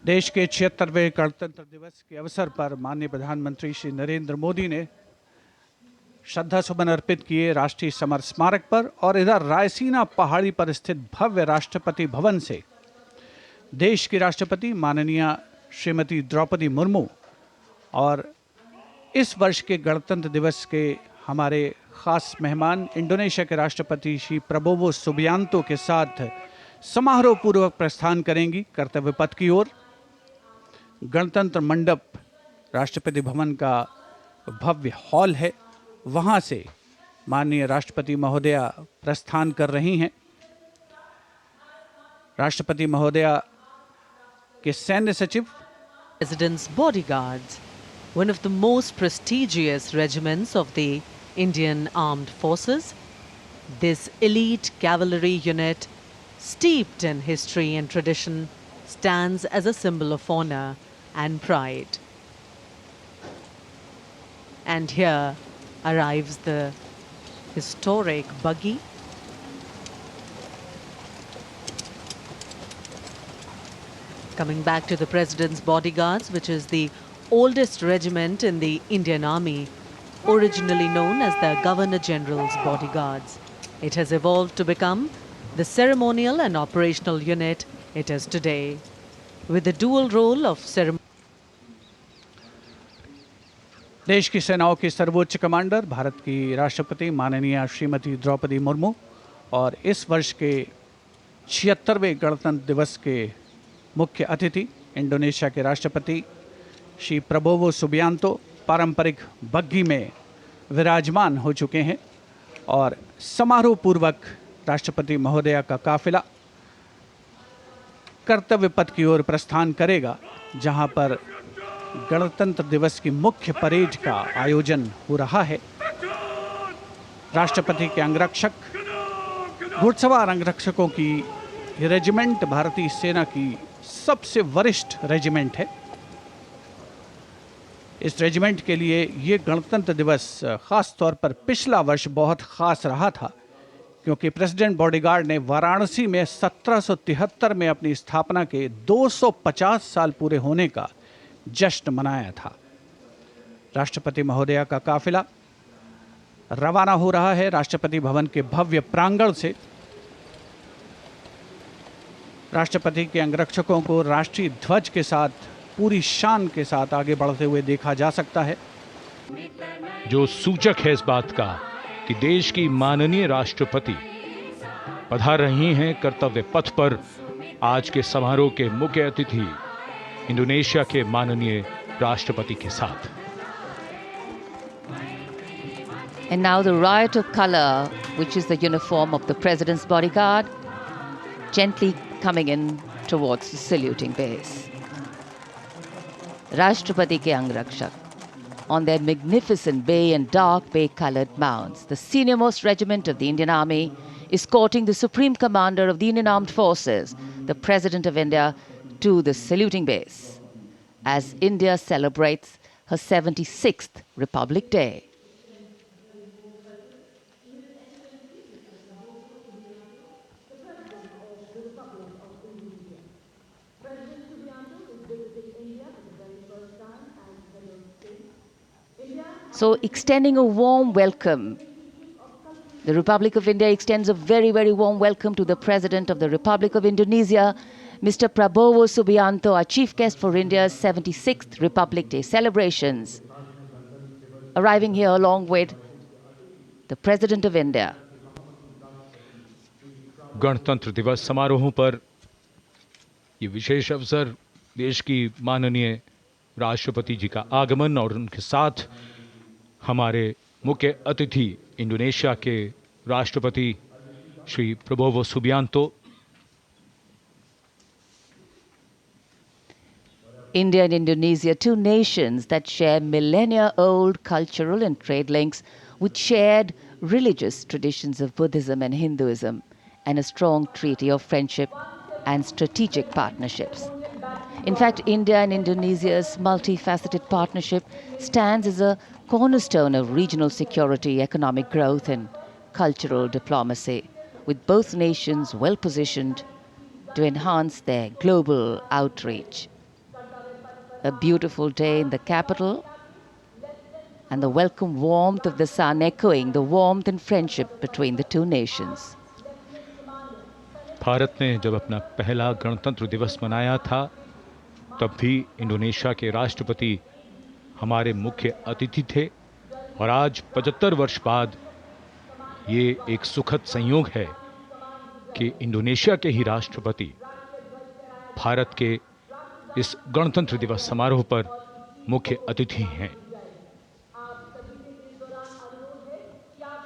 देश के 76वें गणतंत्र दिवस के अवसर पर माननीय प्रधानमंत्री श्री नरेंद्र मोदी ने श्रद्धा सुमन अर्पित किए राष्ट्रीय समर स्मारक पर और इधर रायसीना पहाड़ी पर स्थित भव्य राष्ट्रपति भवन से देश की राष्ट्रपति माननीय श्रीमती द्रौपदी मुर्मू और इस वर्ष के गणतंत्र दिवस के हमारे खास मेहमान इंडोनेशिया के राष्ट्रपति श्री प्रबोवो सुबियांतो के साथ समारोह पूर्वक प्रस्थान करेंगी कर्तव्य पथ की ओर। गणतंत्र मंडप राष्ट्रपति भवन का भव्य हॉल है, वहां से माननीय राष्ट्रपति महोदया प्रस्थान कर रही हैं। राष्ट्रपति महोदया के सैन्य सचिव President's Bodyguards, one of the most prestigious regiments of the Indian Armed Forces. This elite cavalry unit, steeped in history and tradition, stands as a symbol of honor and pride. And here arrives the historic buggy. Coming back to the President's Bodyguards, which is the oldest regiment in the Indian Army, originally known as the Governor General's Bodyguards. It has evolved to become the ceremonial and operational unit it is today, with the dual role of ceremonial. देश की सेनाओं की सर्वोच्च commander Bharat की राष्ट्रपति माननीय श्रीमती द्रौपदी मुर्मू और इस वर्ष के 76वें गणतंत्र दिवस के मुख्य अतिथि इंडोनेशिया के राष्ट्रपति श्री प्रबोवो सुबियांतो पारंपरिक बग्घी में विराजमान हो चुके हैं और समारोह पूर्वक राष्ट्रपति महोदया का काफिला कर्तव्य पथ की ओर प्रस्थान करेगा, जहां पर गणतंत्र दिवस की मुख्य परेड का आयोजन हो रहा है। राष्ट्रपति के अंगरक्षक, घुड़सवार अंगरक्षकों की ये रेजिमेंट भारतीय सेना की सबसे वरिष्ठ रेजिमेंट है। इस रेजिमेंट के लिए ये गणतंत्र दिवस खास तौर पर पिछला वर्ष बहुत खास रहा था, क्योंकि प्रेसिडेंट बॉडीगार्ड ने वाराणसी में 1773 में अपनी स्थापना के 250 साल पूरे होने का जश्न मनाया था। राष्ट्रपति महोदया का काफिला रवाना हो रहा है राष्ट्रपति भवन के भव्य प्रांगण से। राष्ट्रपति के अंगरक्षकों को राष्ट्रीय ध्वज के साथ पूरी शान के साथ आगे बढ़ते हुए देखा जा सकता है, जो सूचक है इस बात का कि देश की माननीय राष्ट्रपति पधार रही हैं कर्तव्य पथ पर। आज के समारोह के मुख्य अतिथि इंडोनेशिया के माननीय राष्ट्रपति के साथ। And now the riot of color, which is the uniform of the President's Bodyguard, gently coming in towards the saluting base. Rashtrapati ke Angrakshak, on their magnificent bay and dark bay-colored mounts, the senior-most regiment of the Indian Army, escorting the Supreme Commander of the Indian Armed Forces, the President of India, to the saluting base, as India celebrates her 76th Republic Day. So, extending a warm welcome, the Republic of India extends a very, very warm welcome to the President of the Republic of Indonesia, Mr. Prabowo Subianto, our chief guest for India's 76th Republic Day celebrations, arriving here along with the President of India. गणतंत्र दिवस समारोहों पर ये विशेष अवसर, देश की माननीय राष्ट्रपति जी का आगमन और उनके साथ हमारे मुख्य अतिथि इंडोनेशिया के राष्ट्रपति Shri Prabowo Subianto. India and Indonesia, two nations that share millennia-old cultural and trade links with shared religious traditions of Buddhism and Hinduism, and a strong treaty of friendship and strategic partnerships. In fact, India and Indonesia's multifaceted partnership stands as a cornerstone of regional security, economic growth, and cultural diplomacy, with both nations well positioned to enhance their global outreach. a beautiful day in the capital, and the welcome warmth of the sun echoing the warmth and friendship between the two nations. Bharat ने जब अपना पहला गणतंत्र दिवस मनाया था, तब भी इंडोनेशिया के राष्ट्रपति हमारे मुख्य अतिथि थे, और आज 75 वर्ष बाद ये एक सुखद संयोग है कि इंडोनेशिया के ही राष्ट्रपति भारत के इस गणतंत्र दिवस समारोह पर मुख्य अतिथि हैं।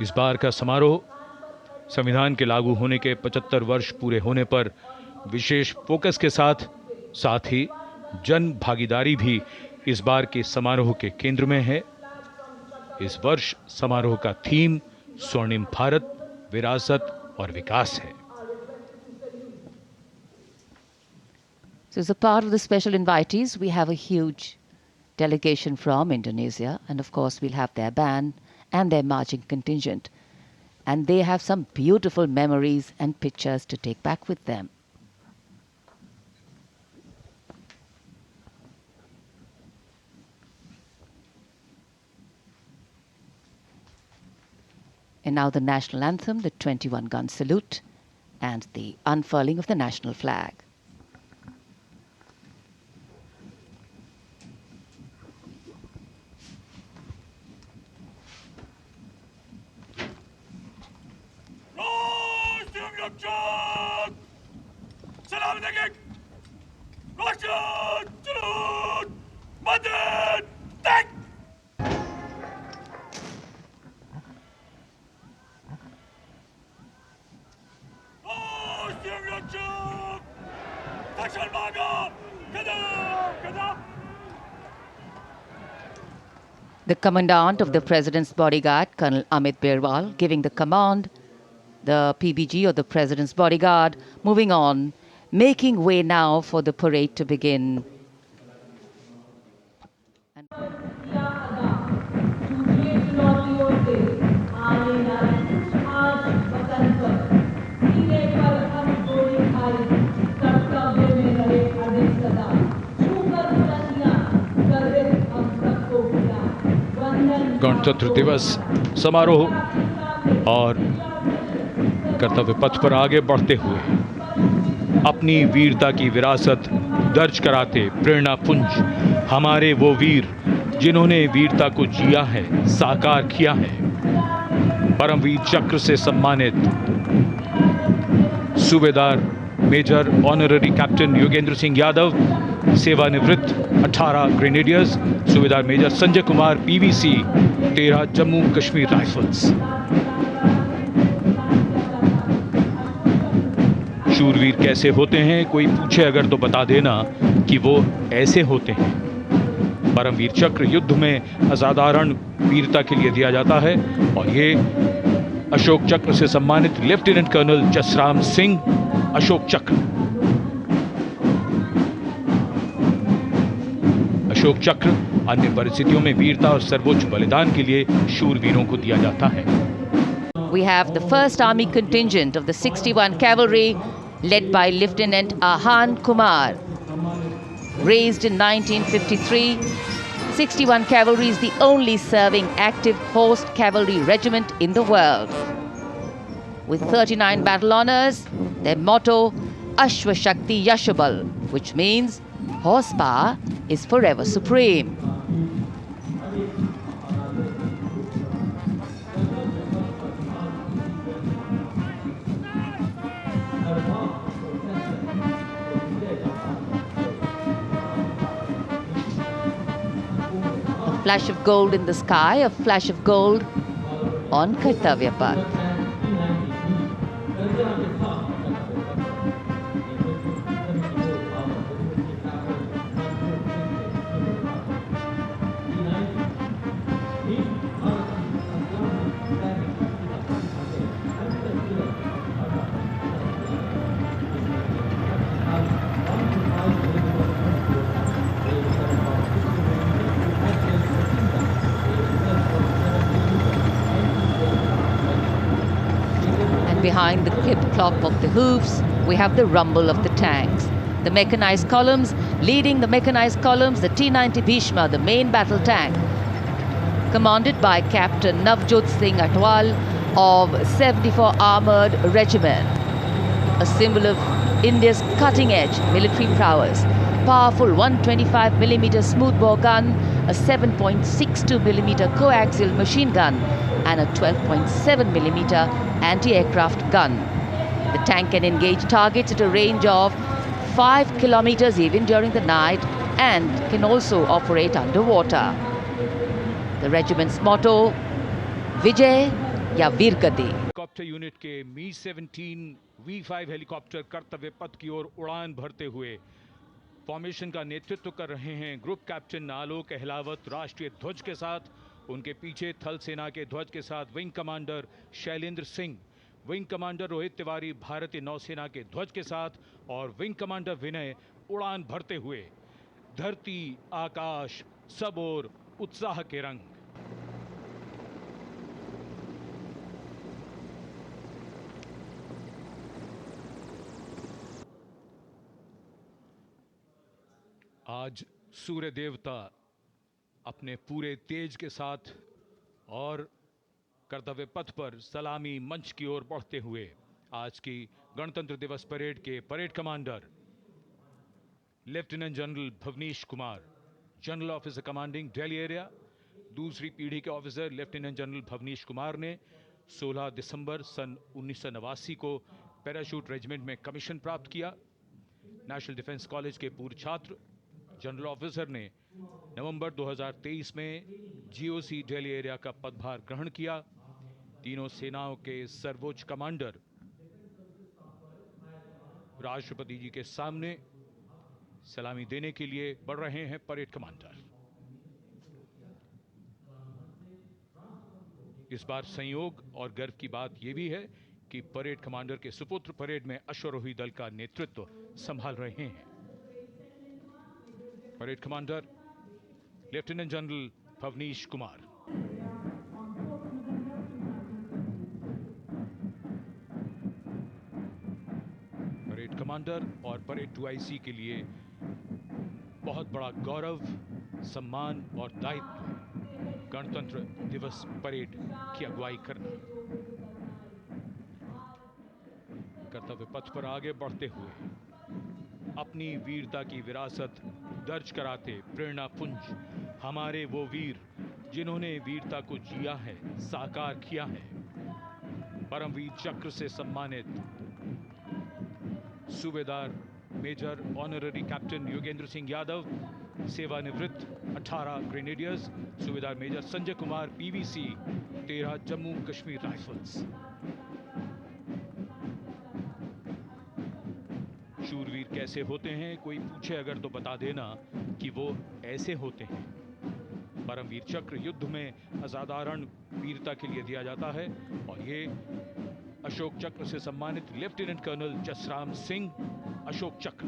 इस बार का समारोह संविधान के लागू होने के 75 वर्ष पूरे होने पर विशेष फोकस के साथ ही जन भागीदारी भी इस बार के समारोह के केंद्र में है। इस वर्ष समारोह का थीम स्वर्णिम भारत, विरासत और विकास है। So as a part of the special invitees, we have a huge delegation from Indonesia, and of course we'll have their band and their marching contingent. And they have some beautiful memories and pictures to take back with them. And now the national anthem, the 21-gun salute, and the unfurling of the national flag. The commandant of the President's bodyguard, Colonel Amit Birwal, giving the command, the PBG or the President's bodyguard, moving on, making way now for the parade to begin. गणतंत्र दिवस समारोह और कर्तव्य पथ पर आगे बढ़ते हुए अपनी वीरता की विरासत दर्ज कराते प्रेरणा पुंज हमारे वो वीर जिन्होंने वीरता को जिया है, साकार किया है। परमवीर चक्र से सम्मानित सूबेदार major honorary captain Yogendra Singh Yadav, सेवानिवृत्त 18 ग्रेनेडियर्स, सूबेदार major Sanjay Kumar PVC 13 Jammu Kashmir rifles. शूरवीर कैसे होते हैं, कोई पूछे अगर तो बता देना कि वो ऐसे होते हैं। परमवीर चक्र युद्ध में असाधारण वीरता के लिए दिया जाता है और ये अशोक चक्र से सम्मानित लेफ्टिनेंट कर्नल जसराम सिंह अशोक चक्र। अशोक चक्र अन्य परिस्थितियों में वीरता और सर्वोच्च बलिदान के लिए शूरवीरों को दिया जाता है। We have the 1st Army contingent of the 61 Cavalry led by Lieutenant Ahan Kumar. Raised in 1953, 61 Cavalry is the only serving active horse cavalry regiment in the world. With 39 battle honors, their motto, Ashwa Shakti Yashabal, which means horsepower is forever supreme. A flash of gold in the sky, a flash of gold on Kartavya Path. Behind the clip-clop of the hoofs, we have the rumble of the tanks. The mechanized columns Leading the mechanized columns, the T-90 Bhishma, the main battle tank, commanded by Captain Navjot Singh Atwal of 74 Armoured Regiment, a symbol of India's cutting-edge military prowess. Powerful 125mm smoothbore gun, a 7.62mm coaxial machine gun, and a 12.7mm anti-aircraft gun. The tank can engage targets at a range of 5 kilometers even during the night and can also operate underwater. The regiment's motto, Vijay ya Veergati. Helicopter unit के मी-17 V5 helicopter कर्तव्य पथ की ओर उड़ान भरते हुए formation का नेतृत्व कर रहे हैं ग्रुप कैप्टन आलोक अहलावत राष्ट्रीय ध्वज के साथ। उनके पीछे थल सेना के ध्वज के साथ wing commander Shailendra Singh, wing commander Rohit Tiwari भारतीय नौसेना के ध्वज के साथ और विंग कमांडर विनय उड़ान भरते हुए। धरती आकाश सब ओर उत्साह के रंग। आज सूर्य देवता अपने पूरे तेज के साथ और कर्तव्य पथ पर सलामी मंच की ओर बढ़ते हुए आज की गणतंत्र दिवस परेड के parade commander lieutenant general Bhavnish Kumar, general officer commanding Delhi area, दूसरी पीढ़ी के officer lieutenant general Bhavnish Kumar ने 16 दिसंबर सन 1989 को पैराशूट रेजिमेंट में कमीशन प्राप्त किया। नेशनल डिफेंस कॉलेज के पूर्व छात्र जनरल ऑफिसर ने नवंबर 2023 में जीओसी दिल्ली एरिया का पदभार ग्रहण किया। तीनों सेनाओं के सर्वोच्च कमांडर राष्ट्रपति जी के सामने सलामी देने के लिए बढ़ रहे हैं परेड कमांडर। इस बार संयोग और गर्व की बात यह भी है कि परेड कमांडर के सुपुत्र परेड में अश्वारोही दल का नेतृत्व संभाल रहे हैं। Parade commander lieutenant general Bhavnish Kumar. Parade commander और परेड 2IC के लिए बहुत बड़ा गौरव, सम्मान और दायित्व गणतंत्र दिवस परेड की अगुवाई करना। कर्तव्य पथ पर आगे बढ़ते हुए अपनी वीरता की विरासत दर्ज कराते प्रेरणा पुंज हमारे वो वीर जिन्होंने वीरता को जिया है, साकार किया है। परमवीर चक्र से सम्मानित सूबेदार major honorary captain Yogendra Singh Yadav, सेवानिवृत्त 18 ग्रेनेडियर्स, सूबेदार major Sanjay Kumar PVC 13 Jammu Kashmir rifles. शूरवीर कैसे होते हैं, कोई पूछे अगर तो बता देना कि वो ऐसे होते हैं। परमवीर चक्र युद्ध में असाधारण वीरता के लिए दिया जाता है और ये अशोक चक्र से सम्मानित लेफ्टिनेंट कर्नल जसराम सिंह अशोक चक्र।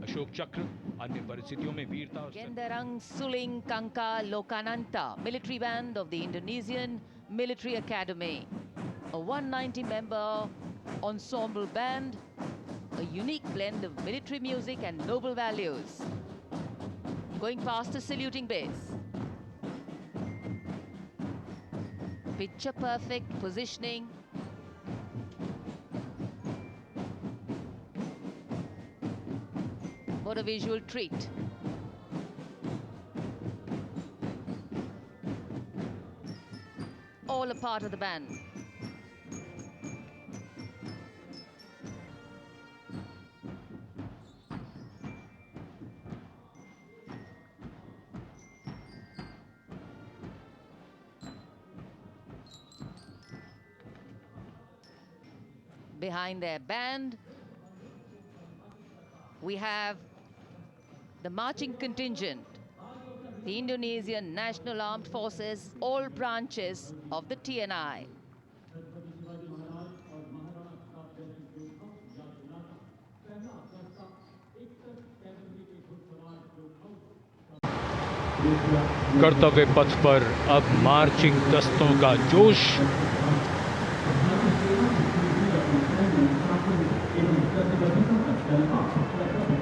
अशोक चक्र अन्य परिस्थितियों में वीरता और Gendarang Suling Kangka Lokananta, military band of the Indonesian Military Academy. A 190-member ensemble band, a unique blend of military music and noble values. Going past a saluting base. Picture perfect positioning. What a visual treat. All a part of the band. Behind their band, we have the marching contingent, the Indonesian National Armed Forces, all branches of the TNI. कर्तव्य पथ पर अब marching दस्तों का जोश।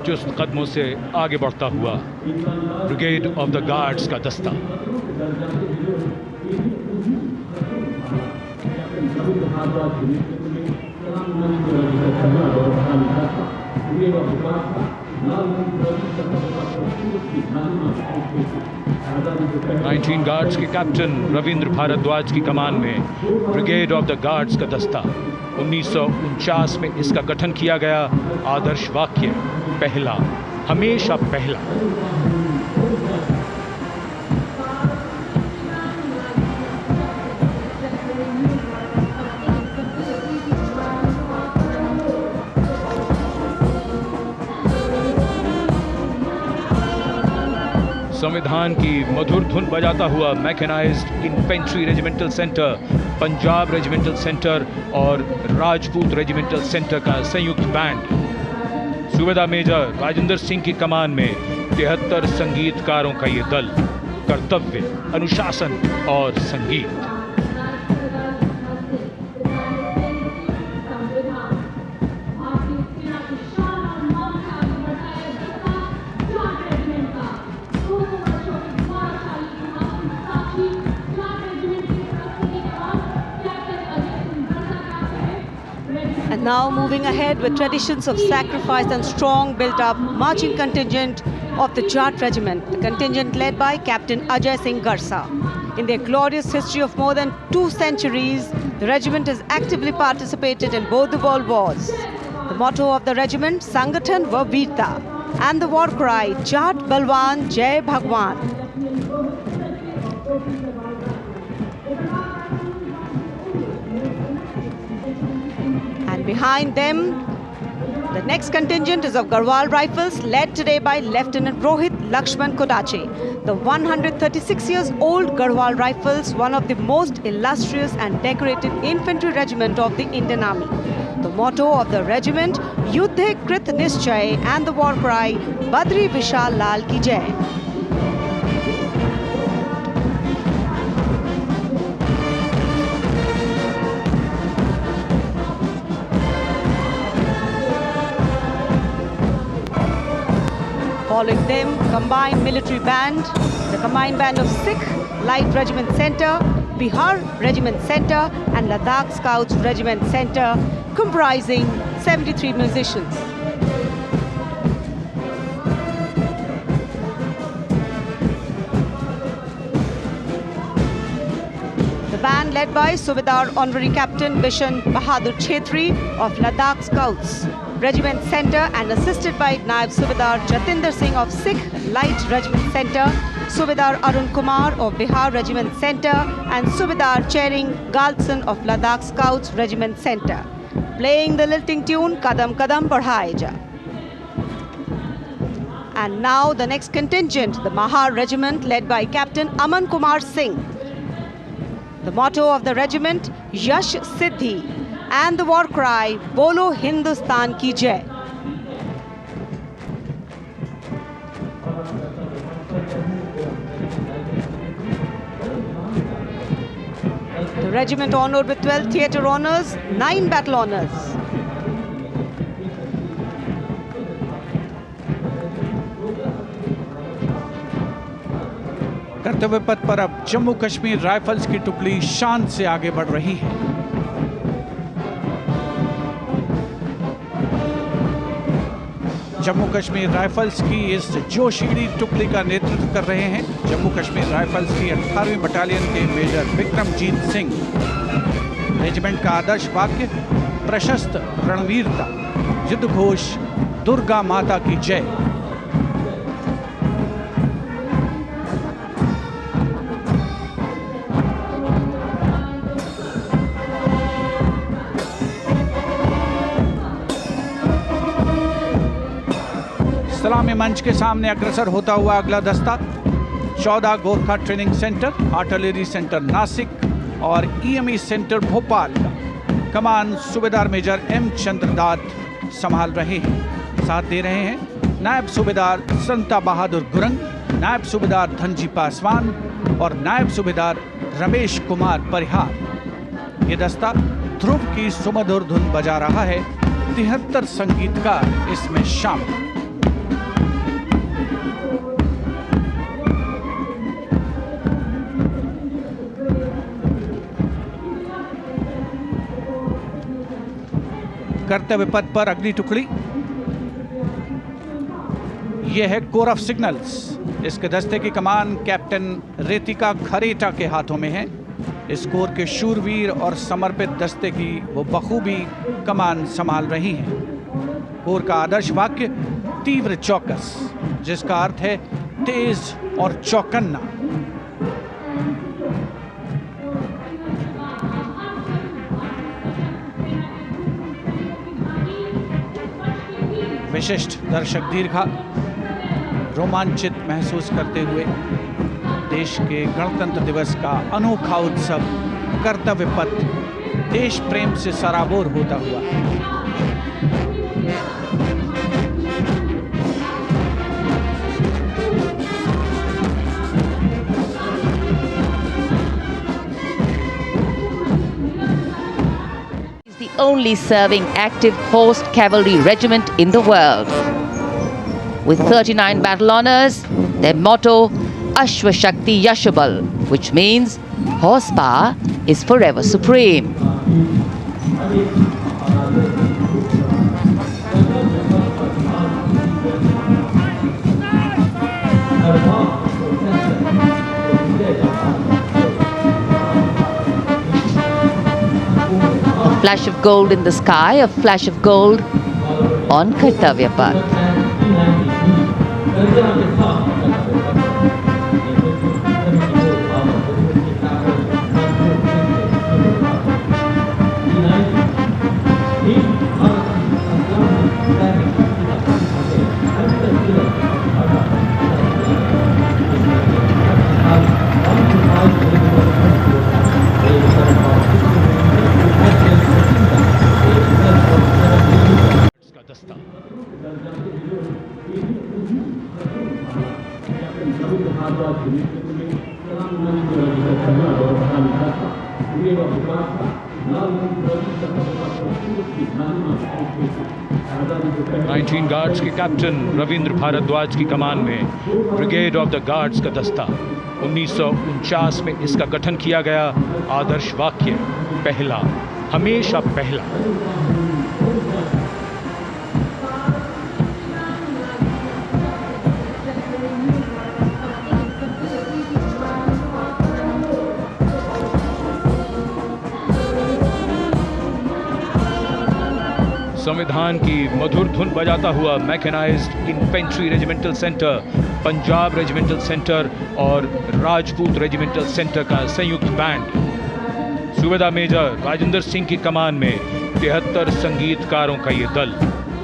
चुस्त कदमों से आगे बढ़ता हुआ ब्रिगेड ऑफ द गार्ड्स का दस्ता। नाइनटीन गार्ड्स के कैप्टन रविंद्र भारद्वाज की कमान में ब्रिगेड ऑफ द गार्ड्स का दस्ता। 1949 में इसका गठन किया गया। आदर्श वाक्य पहला, हमेशा पहला। संविधान की मधुर धुन बजाता हुआ mechanised infantry regimental centre, Punjab regimental centre और राजपूत रेजिमेंटल सेंटर का संयुक्त बैंड। सूबेदार मेजर राजेंद्र सिंह की कमान में 73 संगीतकारों का ये दल। कर्तव्य, अनुशासन और संगीत। And now moving ahead with traditions of sacrifice and strong built-up marching contingent of the Jat Regiment, the contingent led by Captain Ajay Singh Garsa. In their glorious history of more than 2 centuries, the regiment has actively participated in both the world wars. The motto of the regiment, Sangathan va Veerta, and the war cry, Jat Balwan Jai Bhagwan. Behind them, the next contingent is of Garhwal Rifles, led today by Lieutenant Rohit Lakshman Kodache. The 136 years old Garhwal Rifles, one of the most illustrious and decorated infantry regiment of the Indian Army. The motto of the regiment, Yuddhe Krit Nischay, and the war cry, Badri Vishal Lal Ki Jai. Following them, combined military band, the combined band of Sikh Light Regiment Center, Bihar Regiment Center and Ladakh Scouts Regiment Center, comprising 73 musicians. The band led by Subedar Honorary Captain Bishan Bahadur Chhetri of Ladakh Scouts Regiment Center and assisted by Naib Subedar Jatinder Singh of Sikh Light Regiment Center, Subedar Arun Kumar of Bihar Regiment Center and Subedar Chering Galtson of Ladakh Scouts Regiment Center, playing the lilting tune Kadam Kadam Badhaye Ja. And now the next contingent, the Mahar Regiment led by Captain Aman Kumar Singh. The motto of the regiment, Yash Siddhi, and the war cry, Bolo Hindustan Ki Jai. The regiment honored with 12 theatre honours, 9 battle honours. कर्तव्य पथ पर अब Jammu Kashmir rifles की टुकड़ी शान से आगे बढ़ रही है। जम्मू कश्मीर राइफल्स की इस जोशीली टुकड़ी का नेतृत्व कर रहे हैं जम्मू कश्मीर राइफल्स की 18वीं बटालियन के मेजर विक्रमजीत सिंह। रेजिमेंट का आदर्श वाक्य, प्रशस्त रणवीरता, युद्ध घोष, दुर्गा माता की जय। सलामी मंच के सामने अग्रसर होता हुआ अगला दस्ता 14 Gorkha training centre, artillery centre Nashik और ईएमई सेंटर भोपाल का कमान सूबेदार मेजर एम चंद्रदात संभाल रहे हैं। साथ दे रहे हैं नायब सूबेदार संता बहादुर गुरंग, नायब सूबेदार धनजी पासवान और नायब सूबेदार रमेश कुमार परिहार। ये दस्ता ध्रुव की सुमधुर धुन बजा रहा है। 73 संगीतकार इसमें शामिल। कर्तव्य पथ पर अगली टुकड़ी, यह है कोर ऑफ सिग्नल्स। इसके दस्ते की कमान कैप्टन रितिका खरेटा के हाथों में है। इस कोर के शूरवीर और समर्पित दस्ते की वो बखूबी कमान संभाल रही हैं। कोर का आदर्श वाक्य तीव्र चौकस, जिसका अर्थ है तेज और चौकन्ना। विशिष्ट दर्शक दीर्घा रोमांचित महसूस करते हुए देश के गणतंत्र दिवस का अनोखा उत्सव कर्तव्य पथ देश प्रेम से सराबोर होता हुआ। The only serving active horse cavalry regiment in the world. With 39 battle honors, their motto Ashwa Shakti Yashabal, which means horsepower is forever supreme. A flash of gold in the sky, a flash of gold on Kartavya Path. का दस्ता 19 guards के captain Ravindra Bhardwaj की कमान में brigade of the guards का दस्ता। 1949 में इसका गठन किया गया। आदर्श वाक्य पहला, हमेशा पहला। संविधान की मधुर धुन बजाता हुआ mechanised infantry regimental centre, Punjab regimental centre और राजपूत रेजिमेंटल सेंटर का संयुक्त बैंड। सूबेदार मेजर राजेंद्र सिंह की कमान में 73 संगीतकारों का ये दल।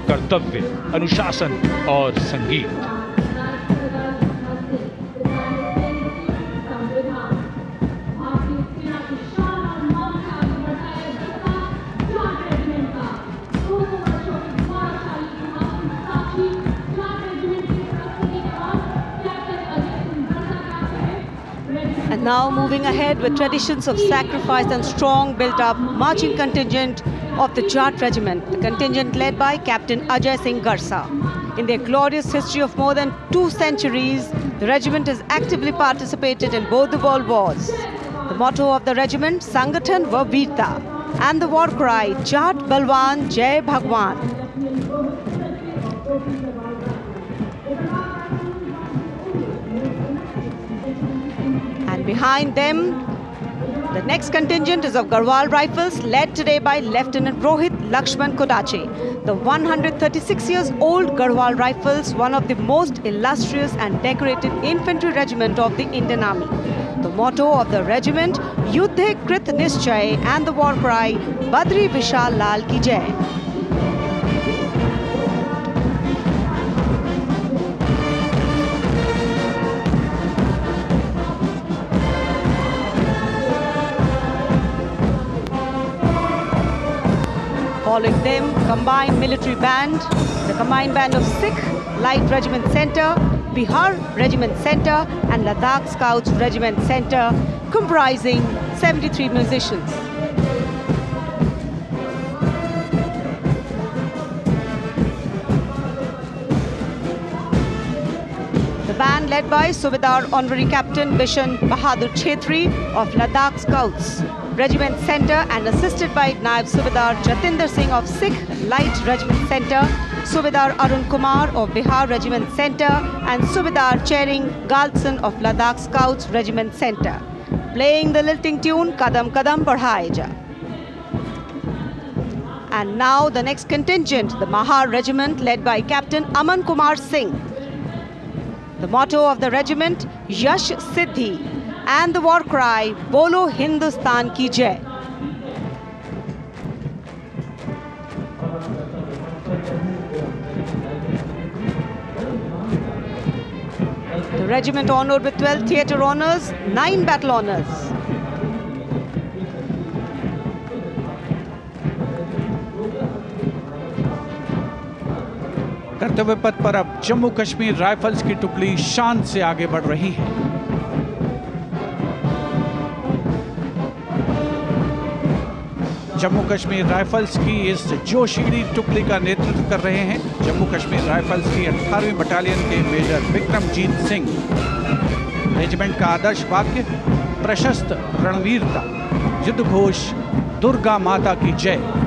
कर्तव्य, अनुशासन और संगीत। And now moving ahead with traditions of sacrifice and strong built-up marching contingent of the Jat Regiment, the contingent led by Captain Ajay Singh Garsa. In their glorious history of more than 2 centuries, the regiment has actively participated in both the world wars. The motto of the regiment, Sangathan va Veerta, and the war cry, Jat Balwan Jai Bhagwan. And behind them, the next contingent is of Garhwal Rifles, led today by Lieutenant Rohit Lakshman Kodache. The 136 years old Garhwal Rifles, one of the most illustrious and decorated infantry regiment of the Indian Army. The motto of the regiment, Yuddhe Krit Nischay, and the war cry, Badri Vishal Lal Ki Jai. Following them, combined military band, the combined band of Sikh Light Regiment Center, Bihar Regiment Center and Ladakh Scouts Regiment Center, comprising 73 musicians. The band led by Subedar Honorary Captain Bishan Bahadur Chhetri of Ladakh Scouts Regiment Centre and assisted by Naib Subedar Jatinder Singh of Sikh Light Regiment Centre, Subedar Arun Kumar of Bihar Regiment Centre and Subedar Chering Galtson of Ladakh Scouts Regiment Centre, playing the lilting tune Kadam Kadam Badhaye Ja. And now the next contingent, the Mahar Regiment led by Captain Aman Kumar Singh. The motto of the regiment, Yash Siddhi, and the war cry, Bolo Hindustan Ki Jai. The regiment honored with 12 theatre honours, 9 battle honours. कर्तव्य पथ पर अब Jammu Kashmir rifles की टुकड़ी शान से आगे बढ़ रही है। जम्मू कश्मीर राइफल्स की इस जोशीली टुकड़ी का नेतृत्व कर रहे हैं जम्मू कश्मीर राइफल्स की 18वीं बटालियन के मेजर विक्रमजीत सिंह। रेजिमेंट का आदर्श वाक्य प्रशस्त रणवीरता, युद्ध घोष दुर्गा माता की जय।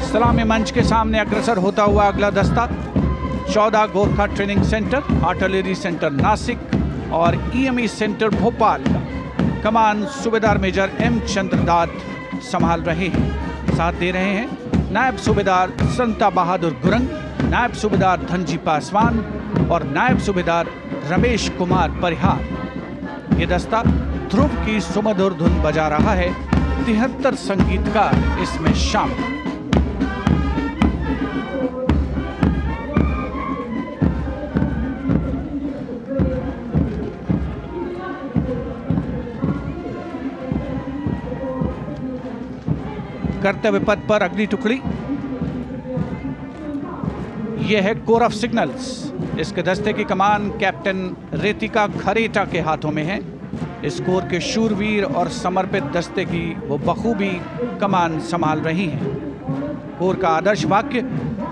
सलामी मंच के सामने अग्रसर होता हुआ अगला दस्ता 14 Gorkha training centre, artillery centre Nashik और ईएमई सेंटर भोपाल का कमान सूबेदार मेजर एम चंद्रदात संभाल रहे हैं। साथ दे रहे हैं नायब सूबेदार संता बहादुर गुरंग, नायब सूबेदार धनजी पासवान और नायब सूबेदार रमेश कुमार परिहार। ये दस्ता ध्रुव की सुमधुर धुन बजा रहा है। 73 संगीतकार इसमें शामिल। कर्तव्य पथ पर अगली टुकड़ी यह है कोर ऑफ सिग्नल्स। इसके दस्ते की कमान कैप्टन रेतिका खरेटा के हाथों में है। इस कोर के शूरवीर और समर्पित दस्ते की वो बखूबी कमान संभाल रही हैं। कोर का आदर्श वाक्य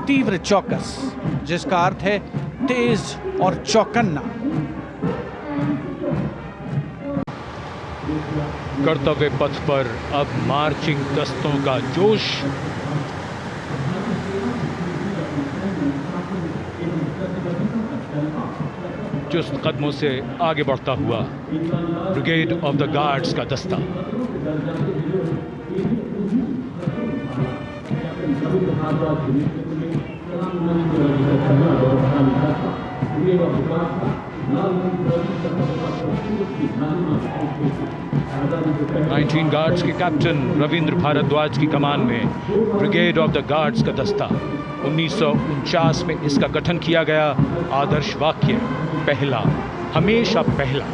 तीव्र चौकस, जिसका अर्थ है तेज और चौकन्ना। कर्तव्य पथ पर अब मार्चिंग दस्तों का जोश। चुस्त कदमों से आगे बढ़ता हुआ ब्रिगेड ऑफ द गार्ड्स का दस्ता। नाइनटीन गार्ड्स के कैप्टन रविंद्र भारद्वाज की कमान में ब्रिगेड ऑफ द गार्ड्स का दस्ता। 1949 में इसका गठन किया गया। आदर्श वाक्य पहला, हमेशा पहला।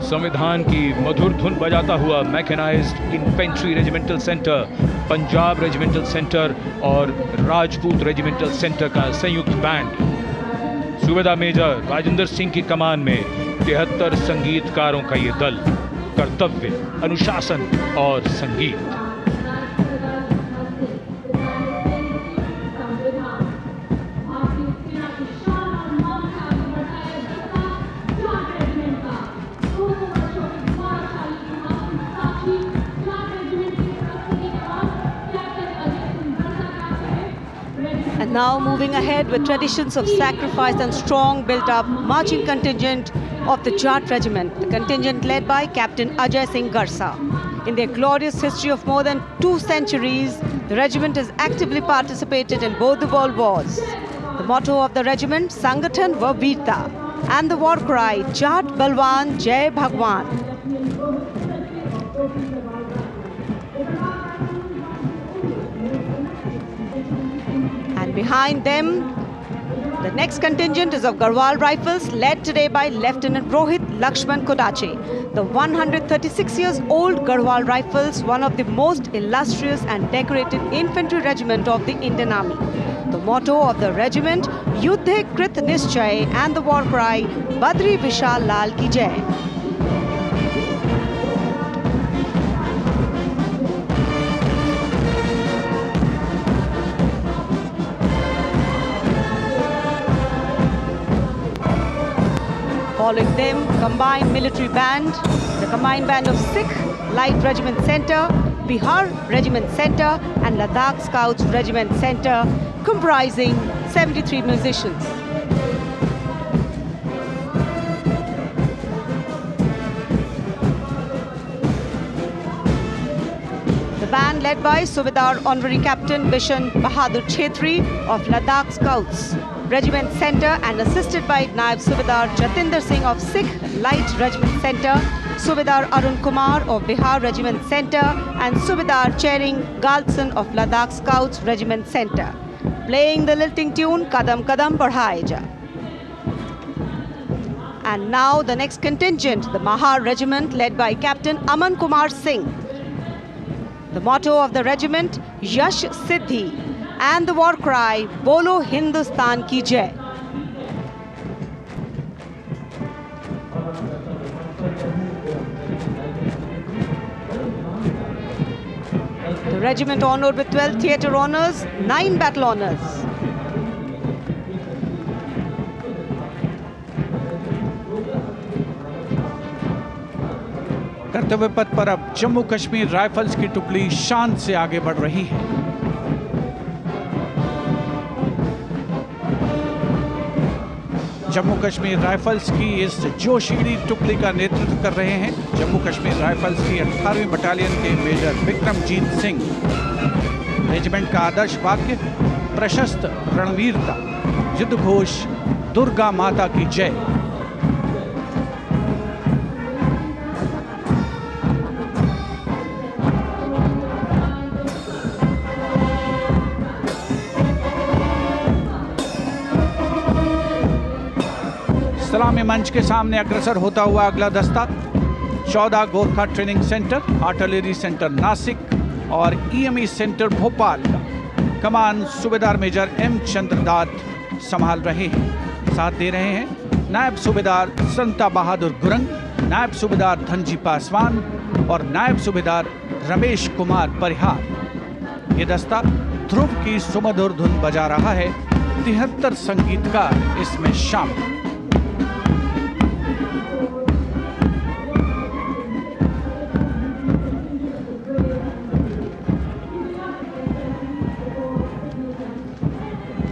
संविधान की मधुर धुन बजाता हुआ mechanised infantry regimental centre, Punjab regimental centre और राजपूत रेजिमेंटल सेंटर का संयुक्त बैंड। सूबेदार मेजर राजेंद्र सिंह की कमान में 73 संगीतकारों का ये दल। कर्तव्य, अनुशासन और संगीत। And now moving ahead with traditions of sacrifice and strong built-up marching contingent of the Jat Regiment, the contingent led by Captain Ajay Singh Garsa. In their glorious history of more than 2 centuries, the regiment has actively participated in both the world wars. The motto of the regiment, Sangathan va Veerta, and the war cry, Jat Balwan Jai Bhagwan. And behind them, the The next contingent is of Garhwal Rifles, led today by Lieutenant Rohit Lakshman Kodache. The 136 years old Garhwal Rifles, one of the most illustrious and decorated infantry regiment of the Indian Army. The motto of the regiment, Yuddhe Krit Nischay, and the war cry, Badri Vishal Lal Ki Jai. Following them, combined military band, the combined band of Sikh Light Regiment Centre, Bihar Regiment Centre and Ladakh Scouts Regiment Centre, comprising 73 musicians. The band led by Subedar Honorary Captain Bishan Bahadur Chhetri of Ladakh Scouts Regiment Centre and assisted by Naib Subedar Jatinder Singh of Sikh Light Regiment Centre, Subedar Arun Kumar of Bihar Regiment Centre and Subedar Chering Galson of Ladakh Scouts Regiment Centre, playing the lilting tune Kadam Kadam Badhaye Ja. And now the next contingent, the Mahar Regiment led by Captain Aman Kumar Singh. The motto of the regiment, Yash Siddhi, and the war cry, Bolo Hindustan Ki Jai. The regiment honored with 12 theatre honours, 9 battle honours. कर्तव्य पथ पर अब Jammu Kashmir rifles की टुकड़ी शान से आगे बढ़ रही है। जम्मू कश्मीर राइफल्स की इस जोशीली टुकड़ी का नेतृत्व कर रहे हैं जम्मू कश्मीर राइफल्स की 18वीं बटालियन के मेजर विक्रमजीत सिंह। रेजिमेंट का आदर्श वाक्य, प्रशस्त रणवीरता, युद्ध घोष, दुर्गा माता की जय। सलामी मंच के सामने अग्रसर होता हुआ अगला दस्ता 14 Gorkha training centre, artillery centre Nashik और ईएमई सेंटर भोपाल का कमान सूबेदार मेजर एम चंद्रदात संभाल रहे हैं। साथ दे रहे हैं नायब सूबेदार संता बहादुर गुरंग, नायब सूबेदार धनजी पासवान और नायब सूबेदार रमेश कुमार परिहार। ये दस्ता ध्रुव की सुमधुर धुन बजा रहा है। 73 संगीतकार इसमें शामिल।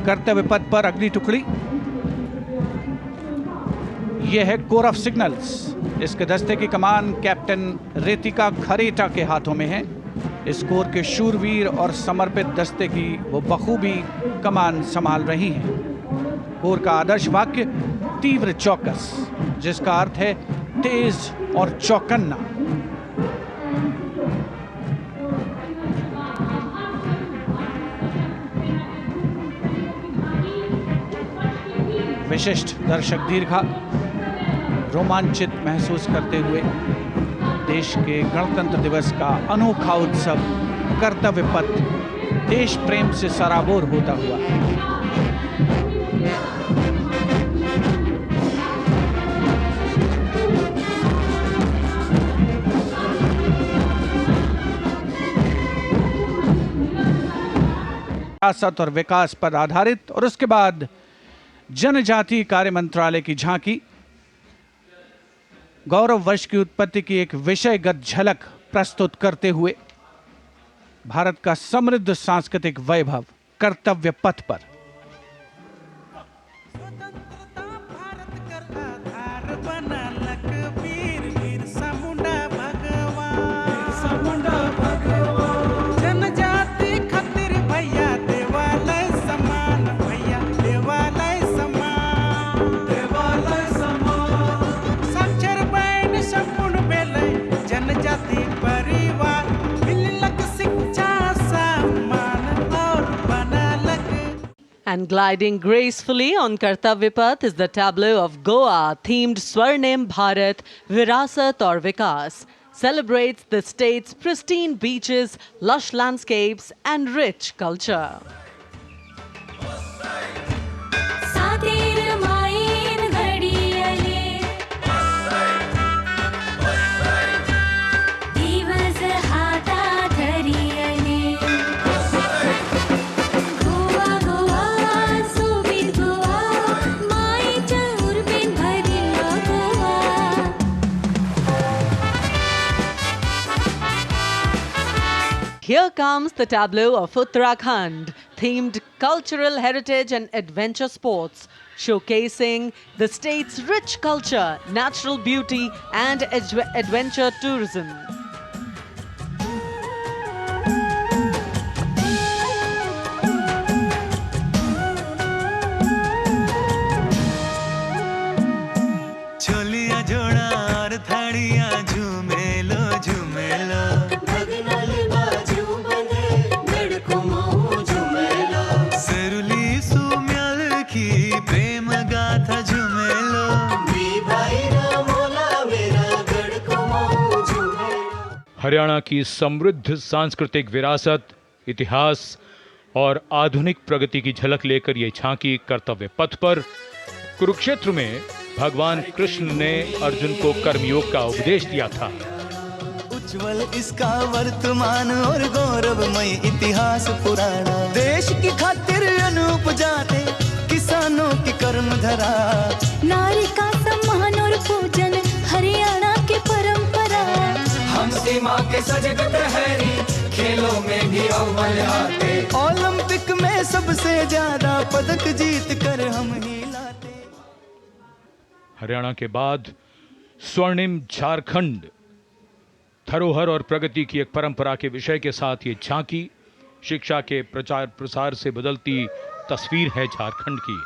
कर्तव्य पथ पर अगली टुकड़ी, यह है कोर ऑफ सिग्नल्स। इसके दस्ते की कमान कैप्टन रेतिका खरेटा के हाथों में है। इस कोर के शूरवीर और समर्पित दस्ते की वो बखूबी कमान संभाल रही हैं। कोर का आदर्श वाक्य, तीव्र चौकस, जिसका अर्थ है तेज और चौकन्ना। विशिष्ट दर्शक दीर्घा रोमांचित महसूस करते हुए देश के गणतंत्र दिवस का अनोखा उत्सव कर्तव्य पथ देश प्रेम से सराबोर होता हुआ। सियासत और विकास पर आधारित और उसके बाद जनजातीय कार्य मंत्रालय की झांकी गौरव वर्ष की उत्पत्ति की एक विषयगत झलक प्रस्तुत करते हुए भारत का समृद्ध सांस्कृतिक वैभव कर्तव्य पथ पर। And gliding gracefully on Kartavya Path is the tableau of Goa themed Swarnim Bharat Virasat aur Vikas. Celebrates the state's pristine beaches, lush landscapes and rich culture. Here comes the tableau of Uttarakhand, themed cultural heritage and adventure sports, showcasing the state's rich culture, natural beauty and adventure tourism. Chholiya जोड़ा और थाड़िया झूमेलो झूमेलो सरुली सुम्याल की प्रेम गाथा झूमेलो हरियाणा की समृद्ध सांस्कृतिक विरासत, इतिहास और आधुनिक प्रगति की झलक लेकर ये झांकी कर्तव्य पथ पर कुरुक्षेत्र में भगवान कृष्ण ने अर्जुन को कर्मयोग का उपदेश दिया था। उज्जवल इसका वर्तमान और गौरवमय इतिहास पुराना, देश की खातिर अनूप जाते किसानों की कर्म धरा, नारी का सम्मान और पूजन हरियाणा की परंपरा। हम सीमा के सजग प्रहरी खेलों में भी अव्वल आते, ओलंपिक में सबसे ज्यादा पदक जीत कर हम ही लाते। हरियाणा के बाद स्वर्णिम झारखंड, धरोहर और प्रगति की एक परंपरा के विषय के साथ ये झांकी शिक्षा के प्रचार प्रसार से बदलती तस्वीर है झारखंड की।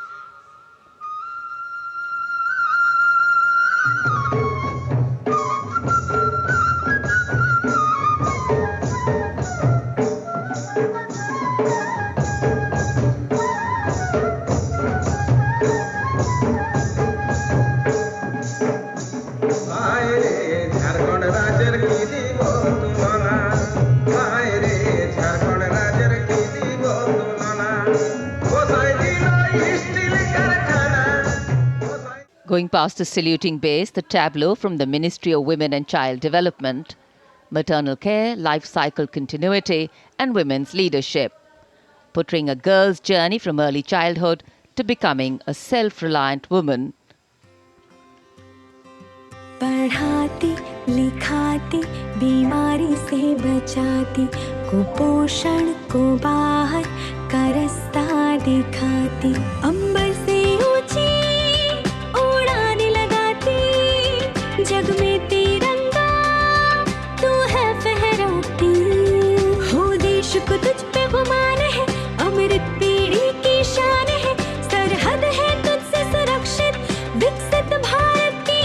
Going past the saluting base, the tableau from the Ministry of Women and Child Development, maternal care, life cycle continuity and women's leadership, portraying a girl's journey from early childhood to becoming a self-reliant woman. पढ़ाती लिखाती बीमारी से बचाती, कुपोषण को बाहर का रास्ता दिखाती, अंबर से ऊंची उड़ाने लगाती, जग में तिरंगा तू है फहराती, हो देश को तुझ पे गुमान है, अमृत पीढ़ी की शान है, सरहद है तुझसे सुरक्षित, विकसित भारत की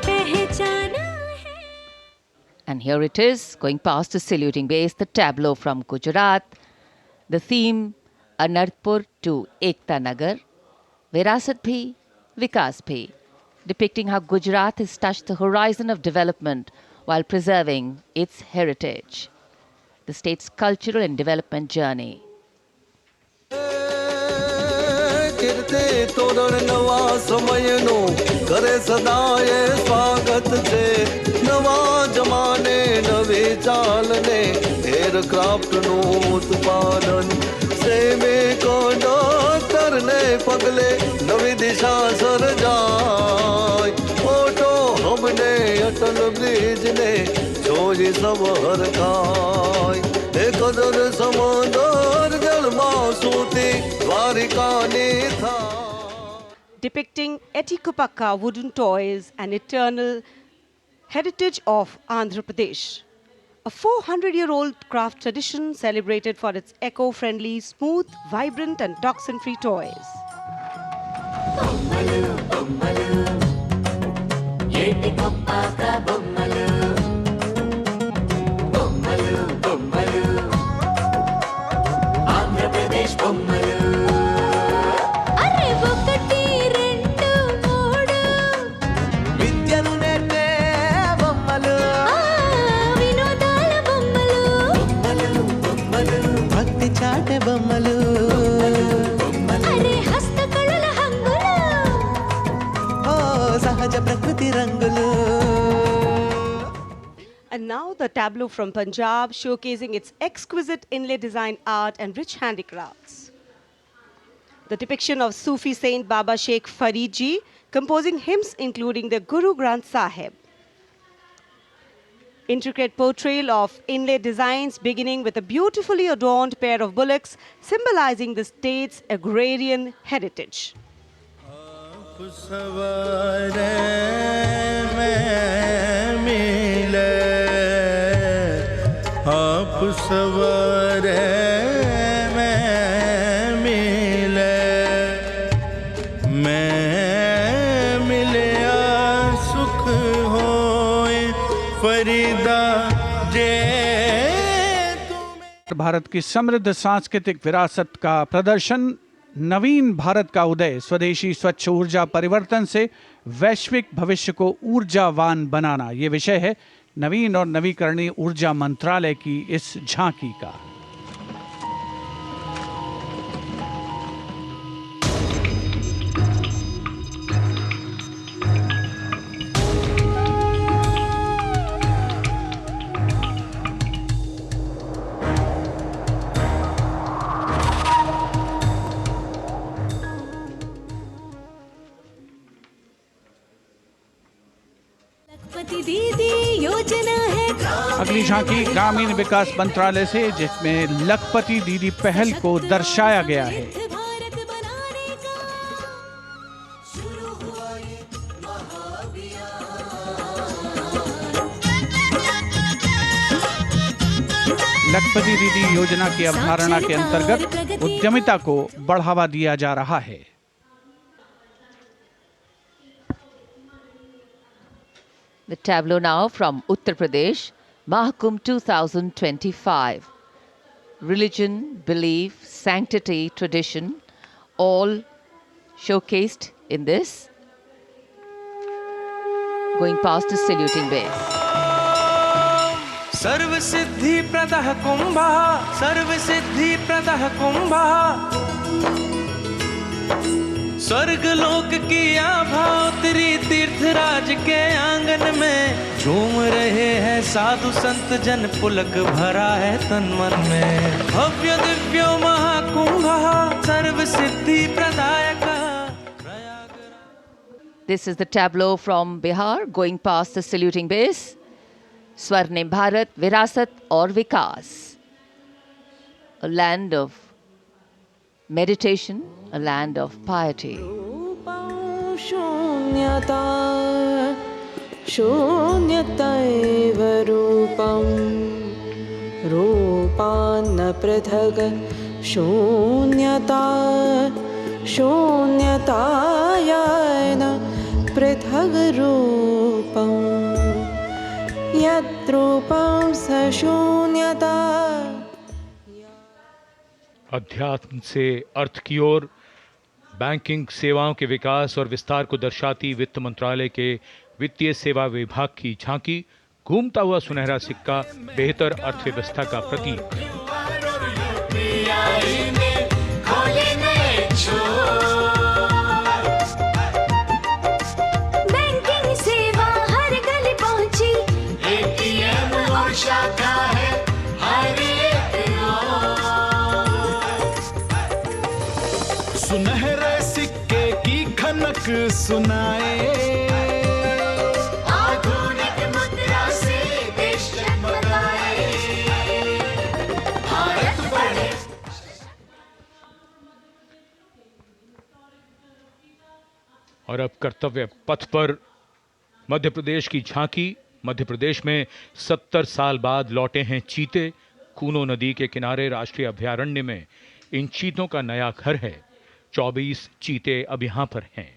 पहचान है। And here it is, going past the saluting base, the tableau from Gujarat, the theme Anarpur to Ekta Nagar, Virasat Bhi, Vikas Bhi, depicting how Gujarat has touched the horizon of development while preserving its heritage, the state's cultural and development journey. किरते तोरण नवा समयनो करे सदाए स्वागत छे, नवा जमाने नवी चालने aircraft no उत्पादन, सैनिको डॉक्टर ने पगले नवी दिशा सर्जाय, ओटो हमने अटल ब्रिज ने जोई सब हर खाय, एक कदर समंदर जल मासूती द्वारिका ने था। Depicting Etikupakka wooden toys, an eternal heritage of Andhra Pradesh. A 400-year-old craft tradition celebrated for its eco-friendly, smooth, vibrant and toxin-free toys. रंग लो। And now the tableau from Punjab, showcasing its exquisite inlay design art and rich handicrafts. The depiction of Sufi saint Baba Sheikh Farid Ji composing hymns including the Guru Granth Sahib. Intricate portrayal of inlay designs beginning with a beautifully adorned pair of bullocks symbolizing the state's agrarian heritage. आप सवारे मैं मिलया सुख होए फरीदा जे भारत की समृद्ध सांस्कृतिक विरासत का प्रदर्शन, नवीन भारत का उदय, स्वदेशी स्वच्छ ऊर्जा परिवर्तन से वैश्विक भविष्य को ऊर्जावान बनाना, ये विषय है नवीन और नवीकरणीय ऊर्जा मंत्रालय की इस झांकी का। लखपति दीदी योजना है अगली झांकी ग्रामीण विकास मंत्रालय से, जिसमें लखपति दीदी पहल को दर्शाया गया है। भारत बनाने का शुरू हुआ ये लखपति दीदी योजना की अवधारणा के अंतर्गत उद्यमिता को बढ़ावा दिया जा रहा है। The tableau now from Uttar Pradesh, Mahakumbh 2025. Religion, belief, sanctity, tradition, all showcased in this. Going past the saluting base. सर्व सिद्धि प्रदः कुंभः, सर्व सिद्धि प्रदः कुंभः, स्वर्ग लोक की आभा उतरी तीर्थराज के आंगन में, झूम रहे हैं साधु संत जन, पुलक भरा है तन मन में। भव्य दिव्यो महाकुंभः सर्व सिद्धि प्रदायकः। This is the tableau from Bihar, going past the saluting base. Swarnim Bharat, Virasat aur Vikas. A land of meditation, a land of piety. शून्यता शून्यतैव रूपं रूपान्न पृथग् शून्यता शून्यतायान पृथग् रूपं यद्रूपं स शून्यता। अध्यात्म से अर्थ की ओर, बैंकिंग सेवाओं के विकास और विस्तार को दर्शाती वित्त मंत्रालय के वित्तीय सेवा विभाग की झांकी, घूमता हुआ सुनहरा सिक्का, बेहतर अर्थव्यवस्था का प्रतीक। बैंकिंग सेवा हर गली पहुंची, एटीएम और शाखा है हर एक ओर। सुनहरे सिक्के की खनक सुनाए, आधुनिक मुद्रा से देश जगमगाए, भारत बढ़े। और अब कर्तव्य पथ पर मध्य प्रदेश की झांकी। मध्य प्रदेश में 70 साल बाद लौटे हैं चीते। कूनो नदी के किनारे राष्ट्रीय अभयारण्य में इन चीतों का नया घर है। 24 चीते अब यहां पर हैं।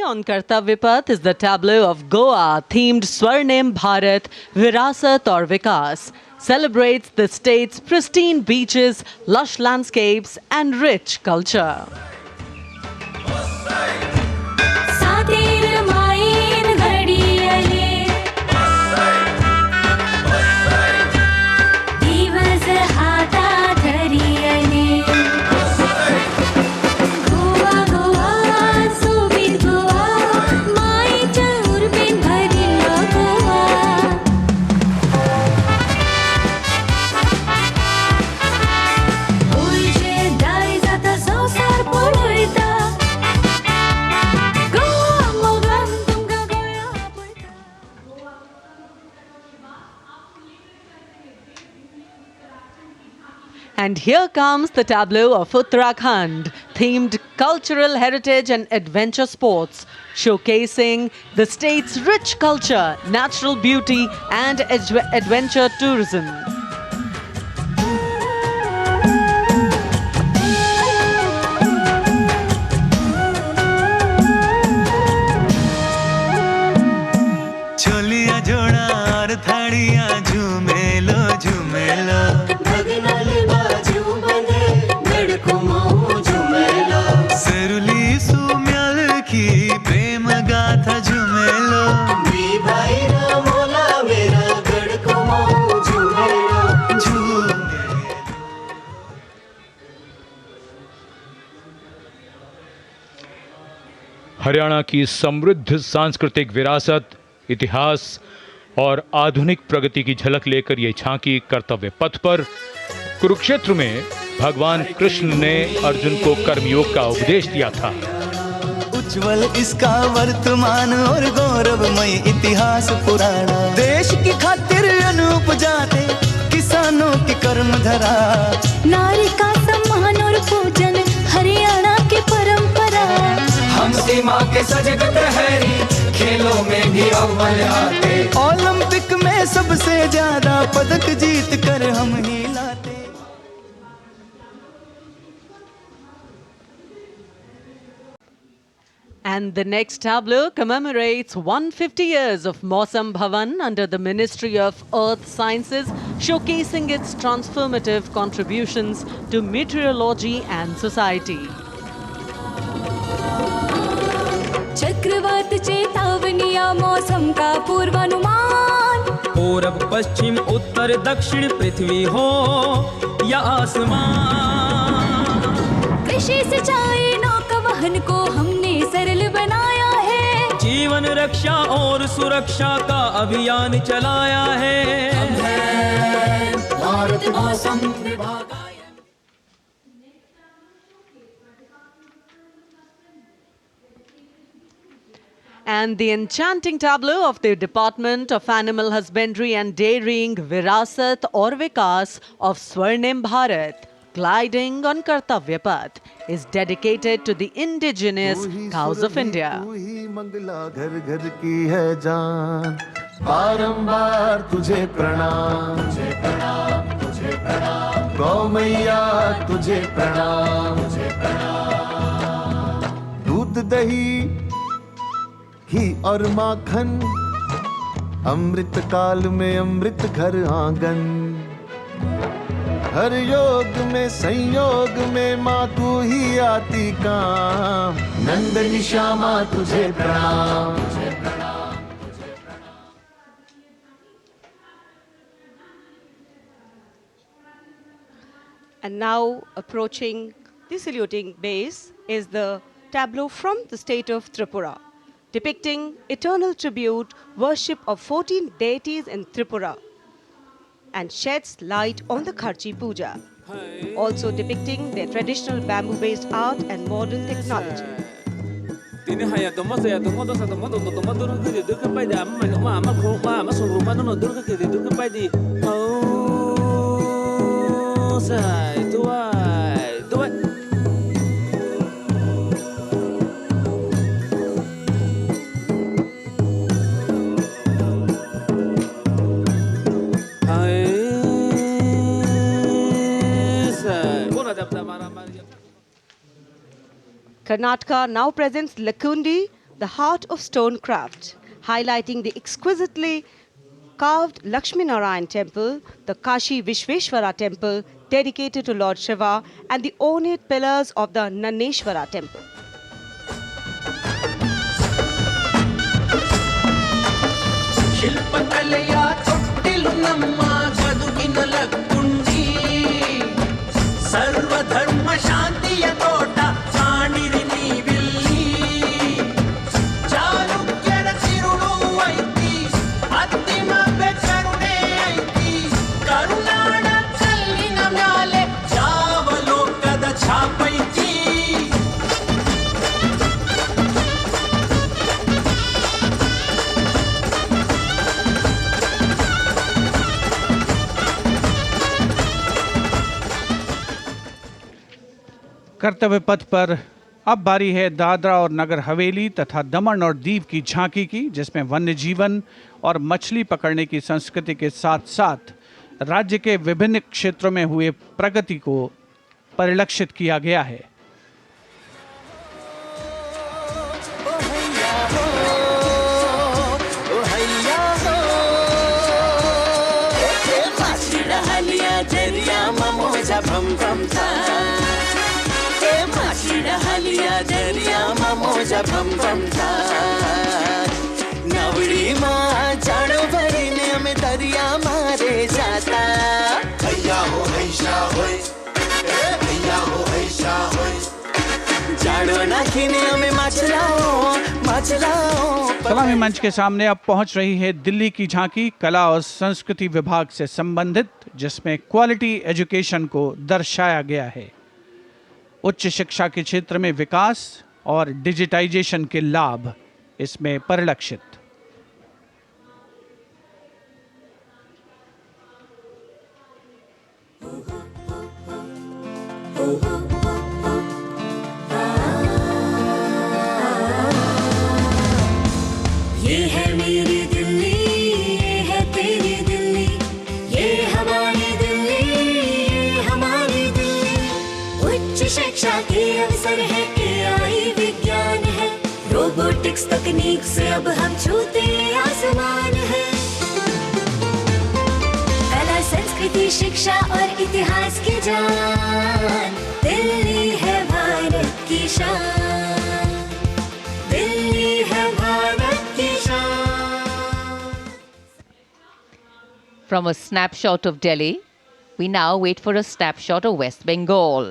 on Kartavya Path is the tableau of Goa themed Swarnim Bharat Virasat aur Vikas. Celebrates the state's pristine beaches, lush landscapes, and rich culture. सातेर मायेन घडियले दिवस हातात धरियले गोवा गोवा सोबीत गोवा मायेच्या उर्बेन भरिल्लो गोवा गोंयचे दाय जाता संवसार पळयता गोवा मोगान तुमकां गोंया आपयता. And here comes the tableau of Uttarakhand, themed cultural heritage and adventure sports, showcasing the state's rich culture, natural beauty, and adventure tourism. Chholiya जोड़ा और थाड़िया झूमेलो झूमेलो भगनाले बाजू बंदे गड़को माऊ झुमेलो सरुली सुम्याल की प्रेम गाथा झूमेलो मी भाई ना मोला मेरा गड़को माऊ झुमेलो झूमे हरियाणा की समृद्ध सांस्कृतिक विरासत, इतिहास और आधुनिक प्रगति की झलक लेकर ये झांकी कर्तव्य पथ पर कुरुक्षेत्र में भगवान कृष्ण ने अर्जुन को कर्मयोग का उपदेश दिया था। उज्जवल इसका वर्तमान और गौरवमय इतिहास पुराना देश की खातिर अनूप जाते किसानों की कर्म धरा नारी का सम्मान और पूजन हरियाणा की परंपरा हम सीमा के सजग प्रहरी खेलों में भी अव्वल आते ओलंपिक में सबसे ज्यादा पदक जीत कर हम ही लाते। And the next tableau commemorates 150 years of Mausam Bhavan under the Ministry of Earth Sciences, showcasing its transformative contributions to meteorology and society. चक्रवात चेतावनिया मौसम का पूर्वानुमान पूरब पश्चिम उत्तर दक्षिण पृथ्वी हो या आसमान कृषि सिंचाई नौका वहन को हमने सरल बनाया है जीवन रक्षा और सुरक्षा का अभियान चलाया है भारत मौसम विभाग And the enchanting tableau of the Department of Animal Husbandry and Dairying Virasat aur Vikas of Swarnim Bharat, gliding on Kartavya Path, is dedicated to the indigenous cows of India. तू ही मंगला घर घर की है जान बारंबार तुझे प्रणाम तुझे प्रणाम तुझे प्रणाम गौ मैया तुझे प्रणाम तुझे प्रणाम दूध दही घी और माखन अमृत काल में अमृत घर आंगन हर योग में संयोग में माँ तू ही आती काम नंदनी श्यामा तुझे प्रणाम तुझे प्रणाम तुझे प्रणाम। And now approaching the saluting base is the tableau from the state of Tripura, depicting eternal tribute worship of 14 deities in Tripura and sheds light on the Kharchi Puja, also depicting their traditional bamboo-based art and modern technology. Karnataka now presents Lakundi, the heart of stone craft, highlighting the exquisitely carved Lakshmi Narayan temple, the Kashi Vishveshwara temple dedicated to Lord Shiva, and the ornate pillars of the Naneshwara temple. ಶಿಲ್ಪಕಲೆಯ ತೊಟ್ಟಿಲು ನಮ್ಮ ಗದುಗಿನ ಲಕ್ಕುಂಡಿ ಸರ್ವಧರ್ಮ ಶಾಂತಿಯ ತೋಟ ಕಾಣಿರಿ ನೀವಿಲ್ಲಿ ಚಾಲುಕ್ಯರ ತಿರುಳು ಐತಿ ಅತ್ತಿಮ ಬೆಕರುಣೆ ಐತಿ ಕರುನಾಡ ಕಲ್ಲಿನ ಮ್ಯಾಲೆ ಜಾವಲೋಕದ ಛಾಪೈತಿ कर्तव्य पथ पर अब बारी है दादरा और नगर हवेली तथा दमन और दीव की झांकी की, जिसमें वन्य जीवन और मछली पकड़ने की संस्कृति के साथ साथ राज्य के विभिन्न क्षेत्रों में हुए प्रगति को परिलक्षित किया गया है। नवड़ी माँ जाड़ो भरीने में दरिया मारे जाता भैया हो ऐसा होए भैया हो ऐसा होए जाड़ो नाखिने में मचलाओ सलामी मंच के सामने अब पहुंच रही है दिल्ली की झांकी कला और संस्कृति विभाग से संबंधित, जिसमें क्वालिटी एजुकेशन को दर्शाया गया है। उच्च शिक्षा के क्षेत्र में विकास और डिजिटाइजेशन के लाभ इसमें परिलक्षित। ये है मेरी दिल्ली, ये है तेरी दिल्ली, ये हमारी दिल्ली, ये हमारी दिल्ली। उच्च शिक्षा के अवसर है, AI विज्ञान है, रोबोटिक्स तकनीक से अब हम छूते आसमान है। कला संस्कृति शिक्षा और इतिहास की जान, दिल्ली है भारत की शान, दिल्ली है भारत की शान। From a snapshot of Delhi, we now wait for a snapshot of West Bengal.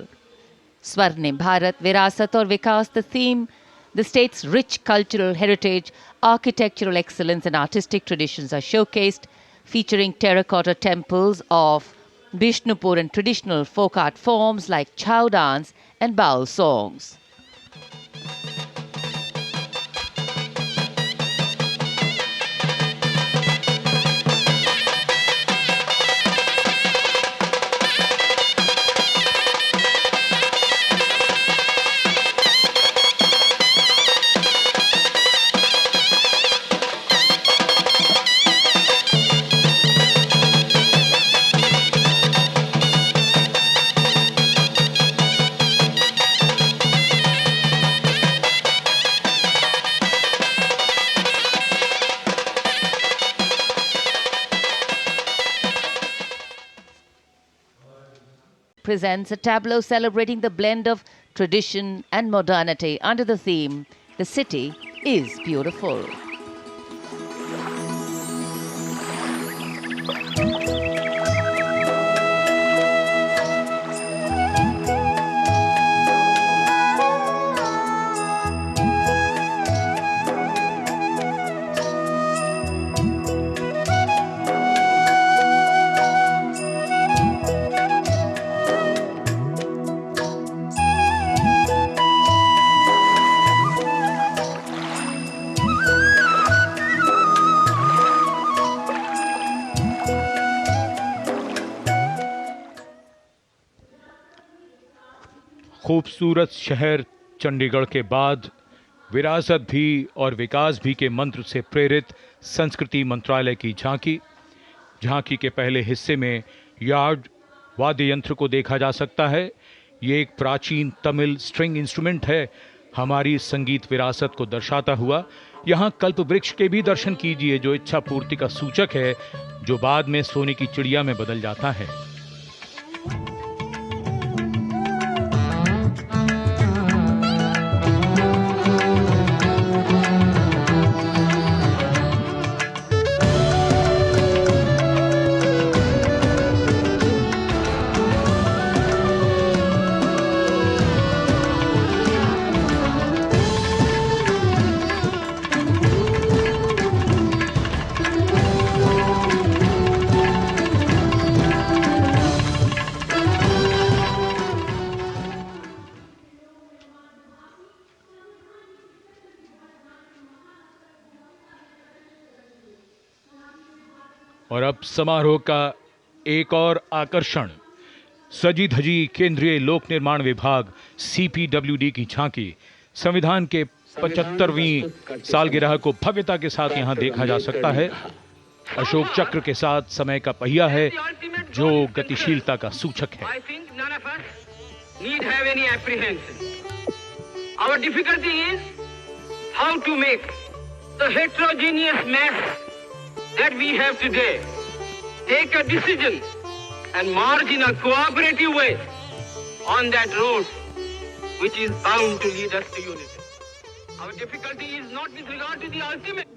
Swarnim Bharat, Virasat aur Vikas, the theme, the state's rich cultural heritage, architectural excellence and artistic traditions are showcased, featuring terracotta temples of Bishnupur and traditional folk art forms like chow dance and baul songs. Presents a tableau celebrating the blend of tradition and modernity under the theme, The City is Beautiful. खूबसूरत शहर चंडीगढ़ के बाद विरासत भी और विकास भी के मंत्र से प्रेरित संस्कृति मंत्रालय की झांकी के पहले हिस्से में यार्ड वाद्य यंत्र को देखा जा सकता है। ये एक प्राचीन तमिल स्ट्रिंग इंस्ट्रूमेंट है। हमारी संगीत विरासत को दर्शाता हुआ यहाँ कल्प वृक्ष के भी दर्शन कीजिए, जो इच्छा पूर्ति का सूचक है, जो बाद में सोने की चिड़िया में बदल जाता है। और अब समारोह का एक और आकर्षण, सजी धजी केंद्रीय लोक निर्माण विभाग CPWD की झांकी। संविधान के 75वीं सालगिरह को भव्यता के साथ यहां देखा जा सकता है। अशोक चक्र के साथ समय का पहिया है, जो गतिशीलता का सूचक है। Our difficulty is how to make the heterogeneous mass that we have today take a decision and march in a cooperative way on that road which is bound to lead us to unity. Our difficulty is not with regard to the ultimate.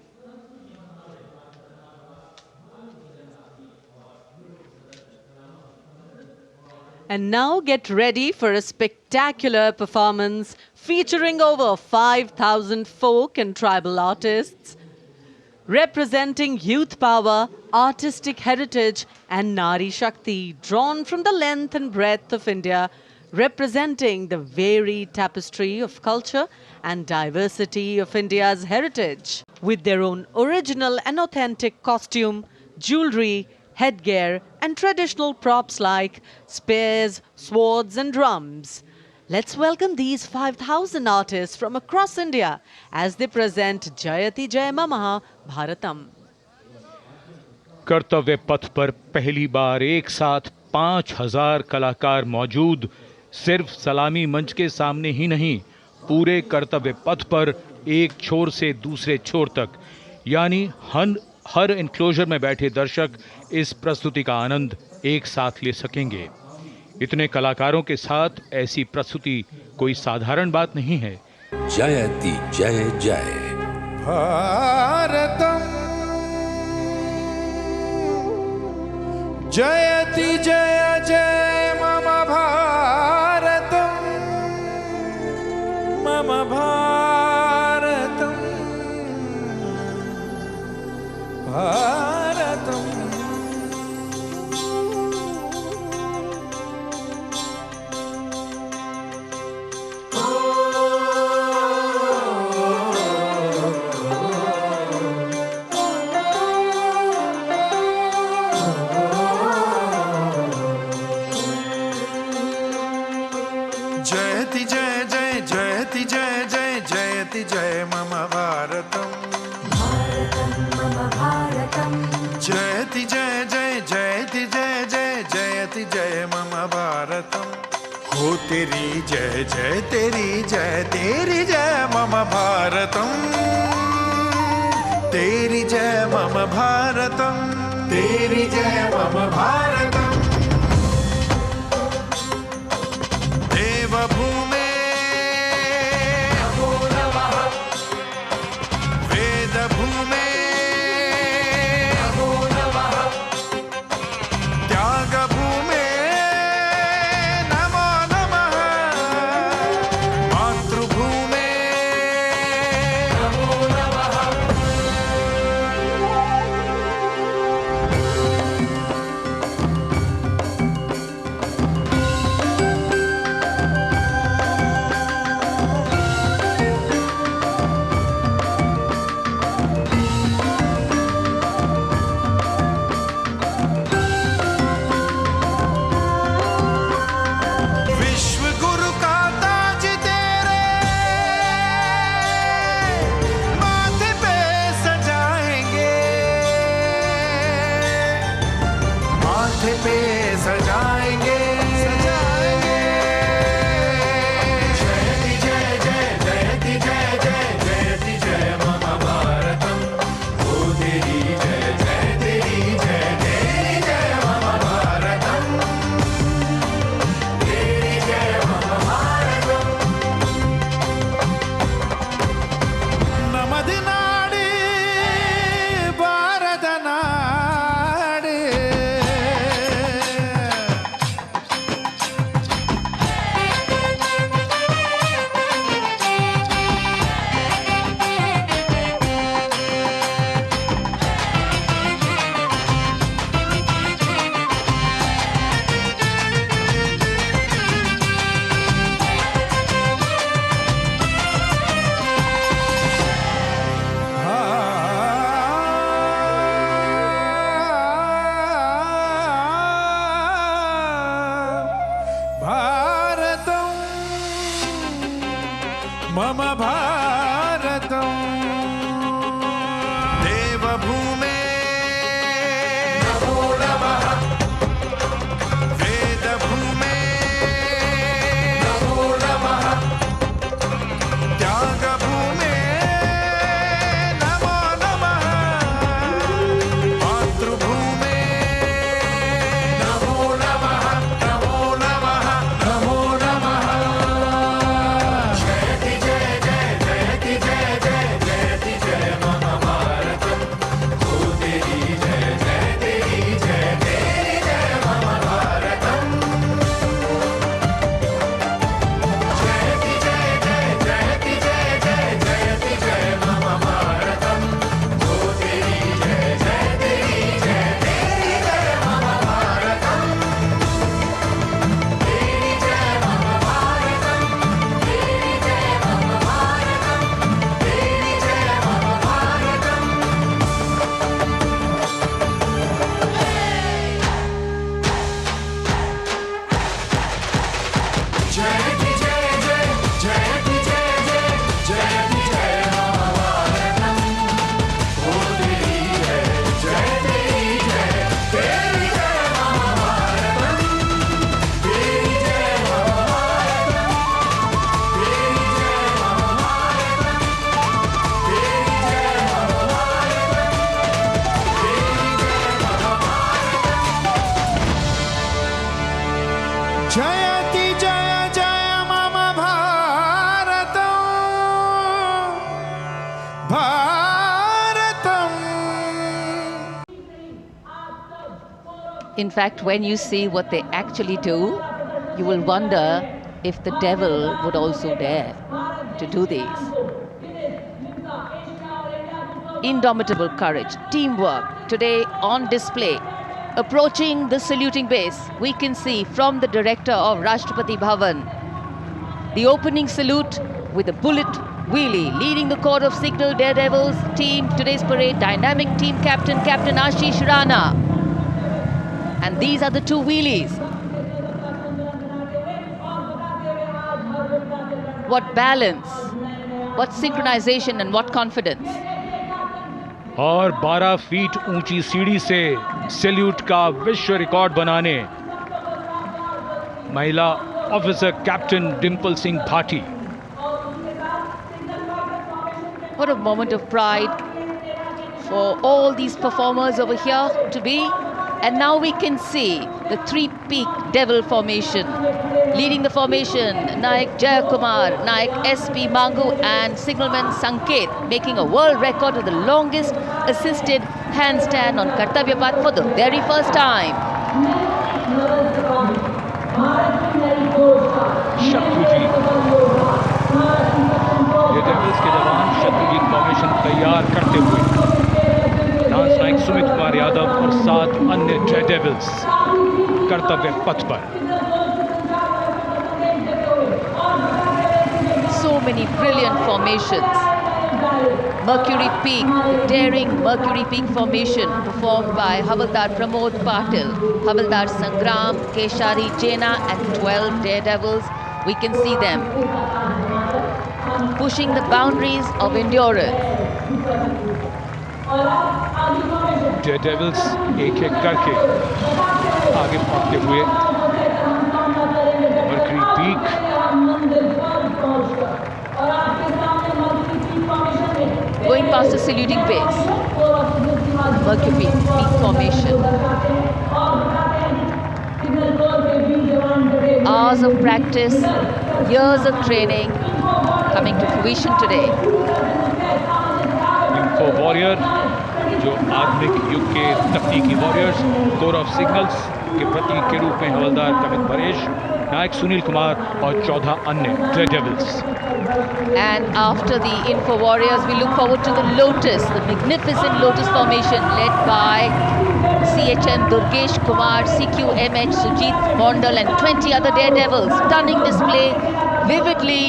And now get ready for a spectacular performance featuring over 5,000 folk and tribal artists, representing youth power, artistic heritage and Nari Shakti, drawn from the length and breadth of India, representing the varied tapestry of culture and diversity of India's heritage, with their own original and authentic costume, jewelry, headgear and traditional props like spears, swords and drums. Let's welcome these 5,000 artists from across India as they present Jayati Jay Mamaha Bharatam. कर्तव्य पथ पर पहली बार एक साथ 5,000 कलाकार मौजूद, सिर्फ सलामी मंच के सामने ही नहीं, पूरे कर्तव्य पथ पर एक छोर से दूसरे छोर तक, यानी हर एनक्लोजर में बैठे दर्शक इस प्रस्तुति का आनंद एक साथ ले सकेंगे। इतने कलाकारों के साथ ऐसी प्रस्तुति कोई साधारण बात नहीं है। जयति जय जय भारतम, जयति जय जय मम भारतम, मम भारतम, भारतम। जयति जय जय जयति जय जय जयति जय मम भारतम, मम भारतम, जयति जय जय जयति जय जय जयति जय मम भारतम। हो तेरी जय जय तेरी जय मम भारतम, तेरी जय मम भारतम, तेरी जय मम भारतम। देवभूमे नमो नमः, वेदभूमे नमो नमः, त्यागभूमे नमो नमः, मातृभूमे नमो नमः। मम भारतम् देवभूमे नमो नमः वेदभूमे नमो नमः त्यागभूमे नमो नमः मातृभूमे नमो नमः नमो नमः नमो नमः जयति जय जय जयति जय जय जयति जय मम भारतम् हो तेरी जय जय तेरी जय तेरी जय मम भारतम् जयति जय जय जयति जय जय जयति जय मम भारतम् हो तेरी जय जय तेरी जय तेरी जय मम भारतम् तेरी जय मम भारतम् तेरी जय मम भारतम् तेरी जय मम भारतम् जयति जय जय जयति जय जय जयति जय मम भारतम् हो तेरी जय जय तेरी जय तेरी जय मम भारतम् तेरी जय मम भारतम् तेरी जय मम भारतम् तेरी जय मम भारतम् तेरी जय मम भारतम् जयति जय जय मम भारतम् भारतम् In fact, when you see what they actually do, you will wonder if the devil would also dare to do these. Indomitable courage, teamwork, today on display. Approaching the saluting base, we can see from the director of Rashtrapati Bhavan, the opening salute with a bullet wheelie, leading the Corps of Signal Daredevils team, today's parade, dynamic team captain, Captain Ashish Rana. And these are the two wheelies. What balance, what synchronization and what confidence. और 12 feet ऊंची सीढ़ी से salute का विश्व record बनाने महिला officer captain Dimple Singh Bhati. What a moment of pride for all these performers over here to be. And now we can see the three-peak devil formation. Leading the formation, Naik Jayakumar, Naik SP Mangu and signalman Sanket, making a world record of the longest assisted handstand on Kartavya Path for the very first time. Shatrujeet, ये devils के जवान Shatrujeet formation तैयार करते हुए lance Naik Sumit Kumar Yadav और 7 अन्य जय devils कर्तव्य पथ पर. So many brilliant formations. Mercury Peak, the daring Mercury Peak formation performed by Havaldar Pramod Patil, Havaldar Sangram, Keshari Jena and 12 daredevils. We can see them pushing the boundaries of endurance. जय devils एक एक करके आगे बढ़ते हुए mercury peak going past the saluting base. Mercury Peak formation. Hours of practice, years of training coming to fruition today. Info warrior जो आधुनिक युग के तकनीकी वॉरियर्स, कोर ऑफ सिग्नल्स के प्रतीक के रूप में हवलदार कमित परेश, नायक सुनील कुमार और 14 अन्य जय devils. And after the Info Warriors, we look forward to the Lotus, the magnificent Lotus formation led by CHN Durgesh Kumar, CQMH Sujit Mondal and 20 other daredevils. Stunning display vividly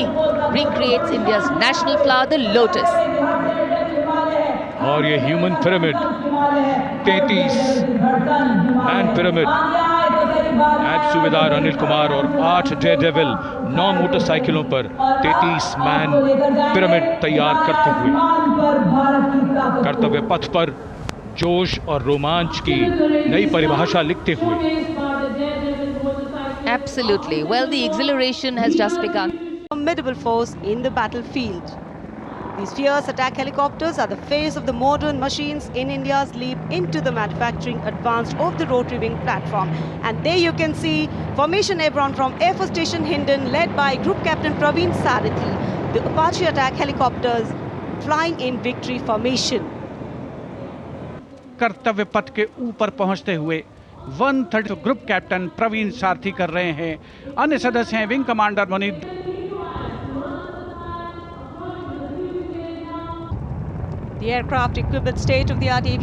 recreates India's national flower, the Lotus. और ये human pyramid 33 man pyramid नायब सूबेदार अनिल कुमार और 8 Daredevil 9 मोटरसाइकिलों पर 33 man pyramid तैयार करते हुए कर्तव्य पथ पर जोश और रोमांच की नई परिभाषा लिखते हुए। Absolutely. Well, the exhilaration has just begun. Formidable force in the battlefield. These fierce attack helicopters are the face of the modern machines in India's leap into the manufacturing advanced of the rotary wing platform. And there you can see Formation Airborne from Air Force Station Hindon, led by Group Captain Praveen Sarathi. The Apache attack helicopters flying in victory formation. कर्तव्य पथ के ऊपर पहुंचते हुए 130 group captain Praveen सारथी कर रहे हैं। अन्य सदस्य हैं wing commander Munib. The aircraft equipped with state-of-the-art AV.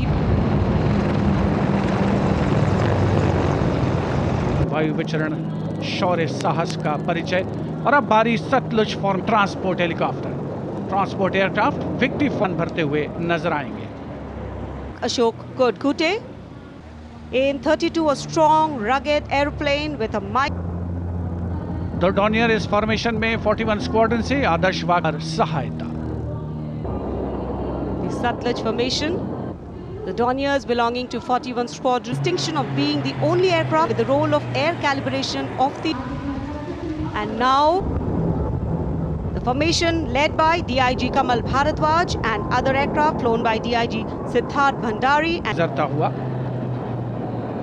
वायु विचरण शौर्य साहस का परिचय। और अब बारी Sutlej form transport helicopter. Transport aircraft victory fan भरते हुए नजर आएंगे। Ashok Kodkute. AN-32, a strong, rugged aeroplane with a mic. The Dornier इस फॉर्मेशन में 41 स्क्वाड्रन से आदर्श वागर सहायता। The Satluj formation. The Dorniers belonging to 41 Squadron. Distinction of being the only aircraft with the role of air calibration of the. And now the formation led by DIG Kamal Bharadwaj and other aircraft flown by DIG Siddharth Bhandari and गुजरता हुआ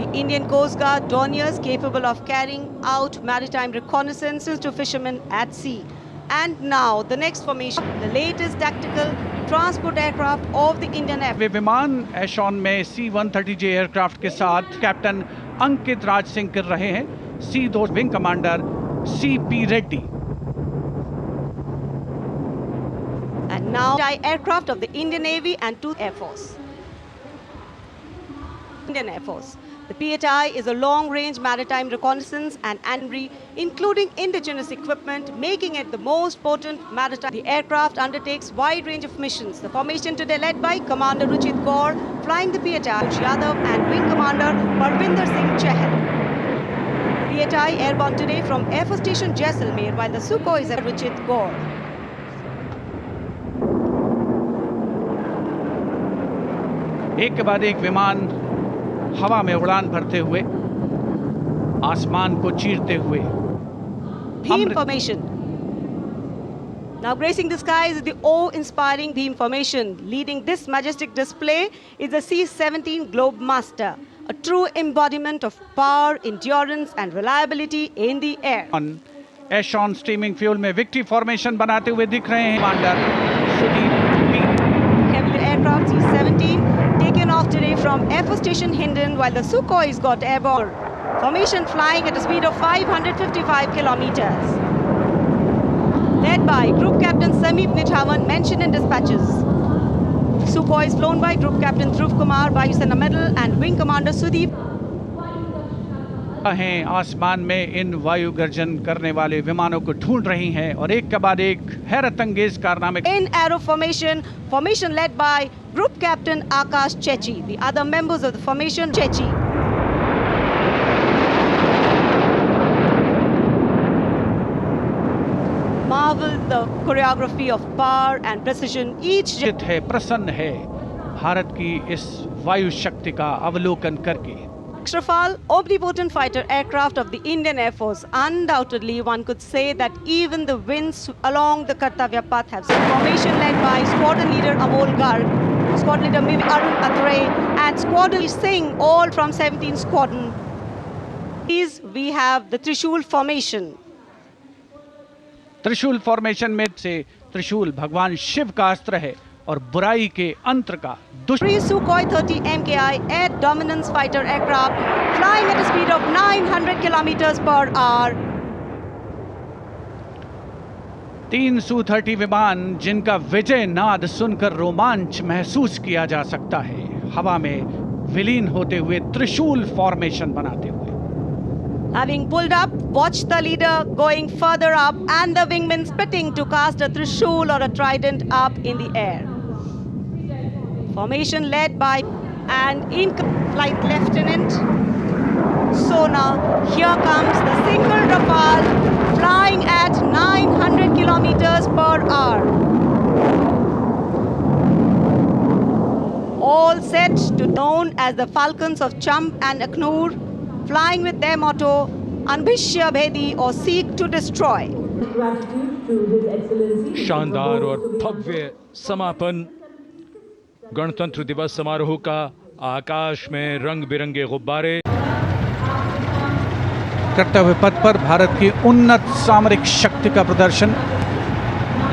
the Indian Coast Guard Dorniers capable of carrying out maritime reconnaissances to fishermen at sea. And now the next formation, the latest tactical transport aircraft of the Indian Air. वे विमान एशॉन में C-130J aircraft के साथ captain अंकित राज सिंह कर रहे हैं। C-2 wing commander C.P. Reddy. And now aircraft of the Indian Navy and 2 Air Force. Indian Air Force. The PHI is a long-range maritime reconnaissance and ANRI, including indigenous equipment, making it the most potent maritime. The aircraft undertakes wide range of missions. The formation today led by Commander Ruchit Kaur, flying the PHI, Yadav, and Wing Commander Parvinder Singh Chahal. PHI airborne today from Air Force Station Jaisalmer, while the Sukhoi is Ruchit Kaur. एक के बाद एक विमान हवा में उड़ान भरते हुए आसमान को चीरते हुए। Beam formation. Now gracing the skies is the awe-inspiring beam formation. Leading this majestic display is the C-17 Globemaster, a true embodiment of power, endurance and reliability in the air. एशॉन स्ट्रीमिंग फ्यूल में victory formation बनाते हुए दिख रहे हैं commander Sudeep P. Heavy aircraft C-17 taken off today from Air Force Station Hindon, while the Sukhois got airborne. Formation flying at a speed of 555 kilometers. Led by Group Captain Sameep Nithawan, mentioned in dispatches. Sukhoi is flown by Group Captain Dhruv Kumar, Vayu Sena Medal, and Wing Commander Sudeep. हैं आसमान में इन वायु गर्जन करने वाले विमानों को ढूंढ रही हैं और एक के बाद एक हैरत अंगेज कारनामे। In aero formation, formation led by Group Captain Akash Chechi. The other members of the formation, Chechi. Marvel the choreography of power and precision. Each है प्रसन्न है भारत की इस वायु शक्ति का अवलोकन करके। Rafale, omnipotent fighter aircraft of the Indian Air Force. Undoubtedly, one could say that even the winds along the Kartavya path have seen. Formation led by Squadron Leader Amol Garg, Squadron Leader Mimi Arun Atre, and Squadron Singh, all from 17 Squadron. These we have the Trishul formation. त्रिशूल formation में से त्रिशूल भगवान शिव का अस्त्र है और बुराई के अंतर का Three Sukhoi 30 MKI air dominance fighter aircraft flying at a speed of 900 kilometers per hour. 3 Su-30 विमान जिनका विजय नाद सुनकर रोमांच महसूस किया जा सकता है, हवा में विलीन होते हुए त्रिशूल फॉर्मेशन बनाते हुए। Having pulled up, watch the leader going further up and the wingmen spitting to cast a trishul or a trident up in the air. Formation led by an in flight lieutenant Sona. Here comes the single Rafale flying at 900 kilometers per hour. All set to known as the Falcons of Champ and Akhnur, flying with their motto, Anbhishya Bhedi or seek to destroy. शानदार और भव्य समापन गणतंत्र दिवस समारोह का। आकाश में रंग बिरंगे गुब्बारे। कर्तव्य पथ पर भारत की उन्नत सामरिक शक्ति का प्रदर्शन।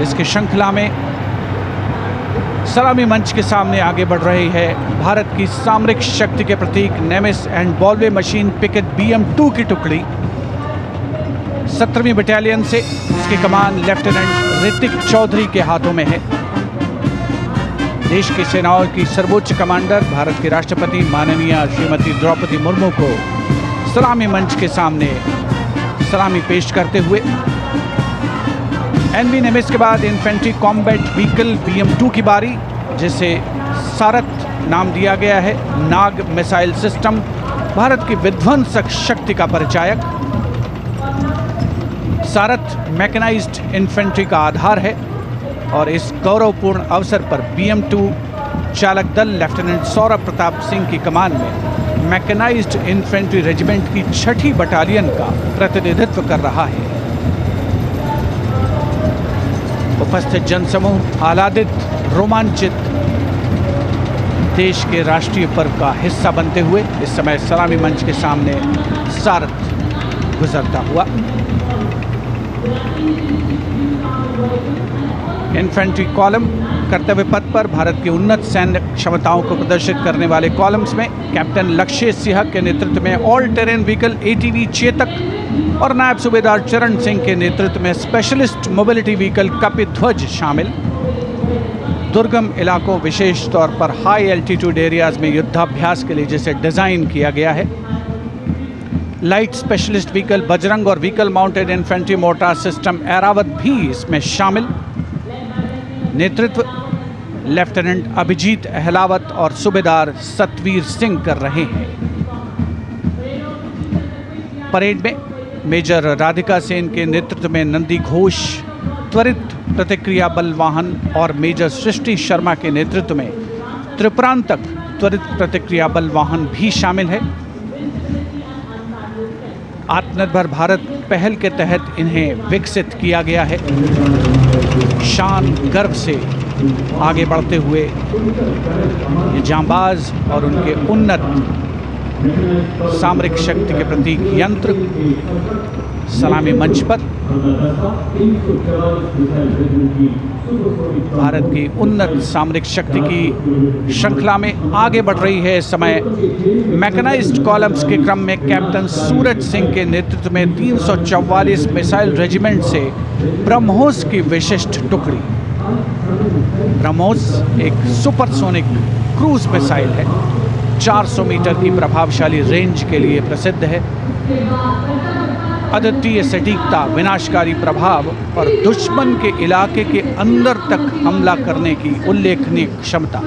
इसकी श्रृंखला में सलामी मंच के सामने आगे बढ़ रही है भारत की सामरिक शक्ति के प्रतीक नेमिस एंड बॉलवे मशीन पिकेट BM-2 की टुकड़ी। 17वीं बटालियन से इसकी कमान लेफ्टिनेंट ऋतिक चौधरी के हाथों में है। देश की सेनाओं की सर्वोच्च कमांडर भारत के राष्ट्रपति माननीय श्रीमती द्रौपदी मुर्मू को सलामी मंच के सामने सलामी पेश करते हुए NV नेमिस के बाद इन्फेंट्री कॉम्बैट व्हीकल BM-2 की बारी, जिसे सारथ नाम दिया गया है। नाग मिसाइल सिस्टम भारत की विध्वंसक शक्ति का परिचायक। सारथ मैकेनाइज्ड इन्फेंट्री का आधार है और इस गौरवपूर्ण अवसर पर BM-2 चालक दल लेफ्टिनेंट सौरभ प्रताप सिंह की कमान में मैकेनाइज्ड इन्फेंट्री रेजिमेंट की 6ठी बटालियन का प्रतिनिधित्व कर रहा है। उपस्थित जनसमूह आह्लादित, रोमांचित, देश के राष्ट्रीय पर्व का हिस्सा बनते हुए इस समय सलामी मंच के सामने सारथ गुजरता हुआ। इन्फेंट्री कॉलम कर्तव्य पथ पर भारत की उन्नत सैन्य क्षमताओं को प्रदर्शित करने वाले कॉलम्स में कैप्टन लक्ष्य सिंह के नेतृत्व में all terrain vehicle ATV Chetak और नायब सूबेदार चरण सिंह के नेतृत्व में स्पेशलिस्ट मोबिलिटी व्हीकल कपिध्वज शामिल। दुर्गम इलाकों, विशेष तौर पर हाई एल्टीट्यूड एरियाज में युद्धाभ्यास के लिए जिसे डिज़ाइन किया गया है। लाइट स्पेशलिस्ट व्हीकल बजरंग और vehicle mounted infantry mortar system Airavat भी इसमें शामिल। नेतृत्व लेफ्टिनेंट अभिजीत अहलावत और सूबेदार सतवीर सिंह कर रहे हैं। परेड में मेजर राधिका सेन के नेतृत्व में नंदी घोष त्वरित प्रतिक्रिया बल वाहन और मेजर सृष्टि शर्मा के नेतृत्व में त्रिपुरांतक त्वरित प्रतिक्रिया बल वाहन भी शामिल है। आत्मनिर्भर भारत पहल के तहत इन्हें विकसित किया गया है। शान गर्व से आगे बढ़ते हुए ये जांबाज और उनके उन्नत सामरिक शक्ति के प्रतीक यंत्र सलामी मंच पर भारत की उन्नत सामरिक शक्ति की श्रृंखला में आगे बढ़ रही है। इस समय मैकेनाइज्ड कॉलम्स के क्रम में कैप्टन सूरज सिंह के नेतृत्व में 344 मिसाइल रेजिमेंट से ब्रह्मोस की विशिष्ट टुकड़ी। ब्रह्मोस एक सुपरसोनिक क्रूज मिसाइल है, 400 मीटर की प्रभावशाली रेंज के लिए प्रसिद्ध है। अद्वितीय सटीकता, विनाशकारी प्रभाव और दुश्मन के इलाके के अंदर तक हमला करने की उल्लेखनीय क्षमता।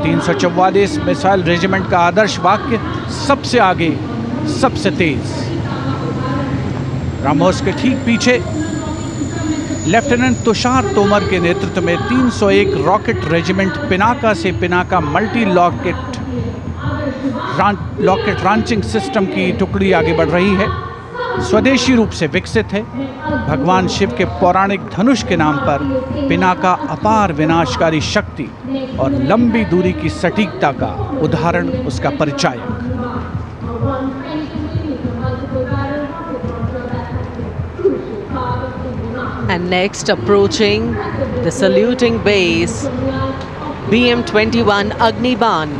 344 मिसाइल रेजिमेंट का आदर्श वाक्य सबसे आगे, सबसे तेज। ब्रह्मोस के ठीक पीछे लेफ्टिनेंट तुषार तोमर के नेतृत्व में 301 रॉकेट रेजिमेंट पिनाका से Pinaka multi locket launching system की टुकड़ी आगे बढ़ रही है। स्वदेशी रूप से विकसित है। भगवान शिव के पौराणिक धनुष के नाम पर पिनाका अपार विनाशकारी शक्ति और लंबी दूरी की सटीकता का उदाहरण उसका परिचायक। And next, approaching the saluting base, BM-21 Agniban.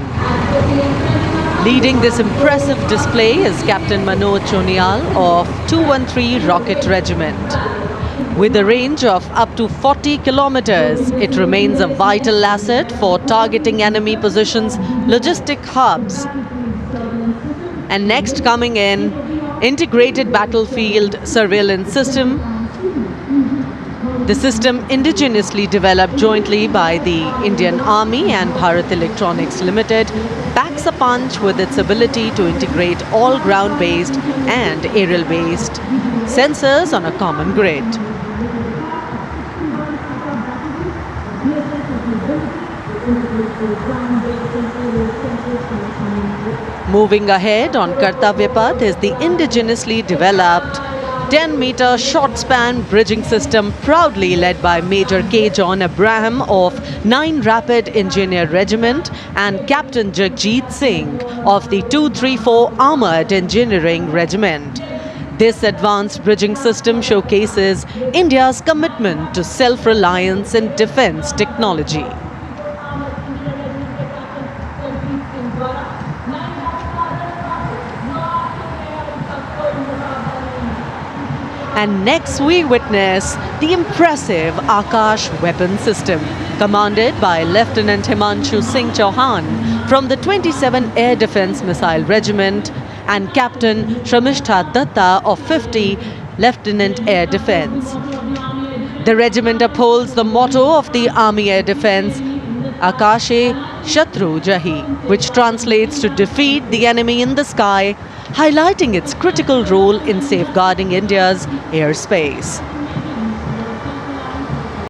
Leading this impressive display is Captain Manoj Chonial of 213 Rocket Regiment. With a range of up to 40 kilometers, it remains a vital asset for targeting enemy positions, logistic hubs. And next coming in, Integrated Battlefield Surveillance System. The system indigenously developed jointly by the Indian Army and Bharat Electronics Limited backs packs a punch with its ability to integrate all ground-based and aerial-based sensors on a common grid. Moving ahead on Kartavya Path is the indigenously developed 10-meter short-span bridging system proudly led by Major K. John Abraham of 9 Rapid Engineer Regiment and Captain Jagjit Singh of the 234 Armored Engineering Regiment. This advanced bridging system showcases India's commitment to self-reliance in defense technology. And next we witness the impressive Akash weapon system, commanded by Lieutenant Himanshu Singh Chauhan from the 27 Air Defence Missile Regiment and Captain Shramishta Datta of 50 Lieutenant Air Defence. The regiment upholds the motto of the Army Air Defence, Akashe Shatru Jahi, which translates to defeat the enemy in the sky, highlighting its critical role in safeguarding India's airspace.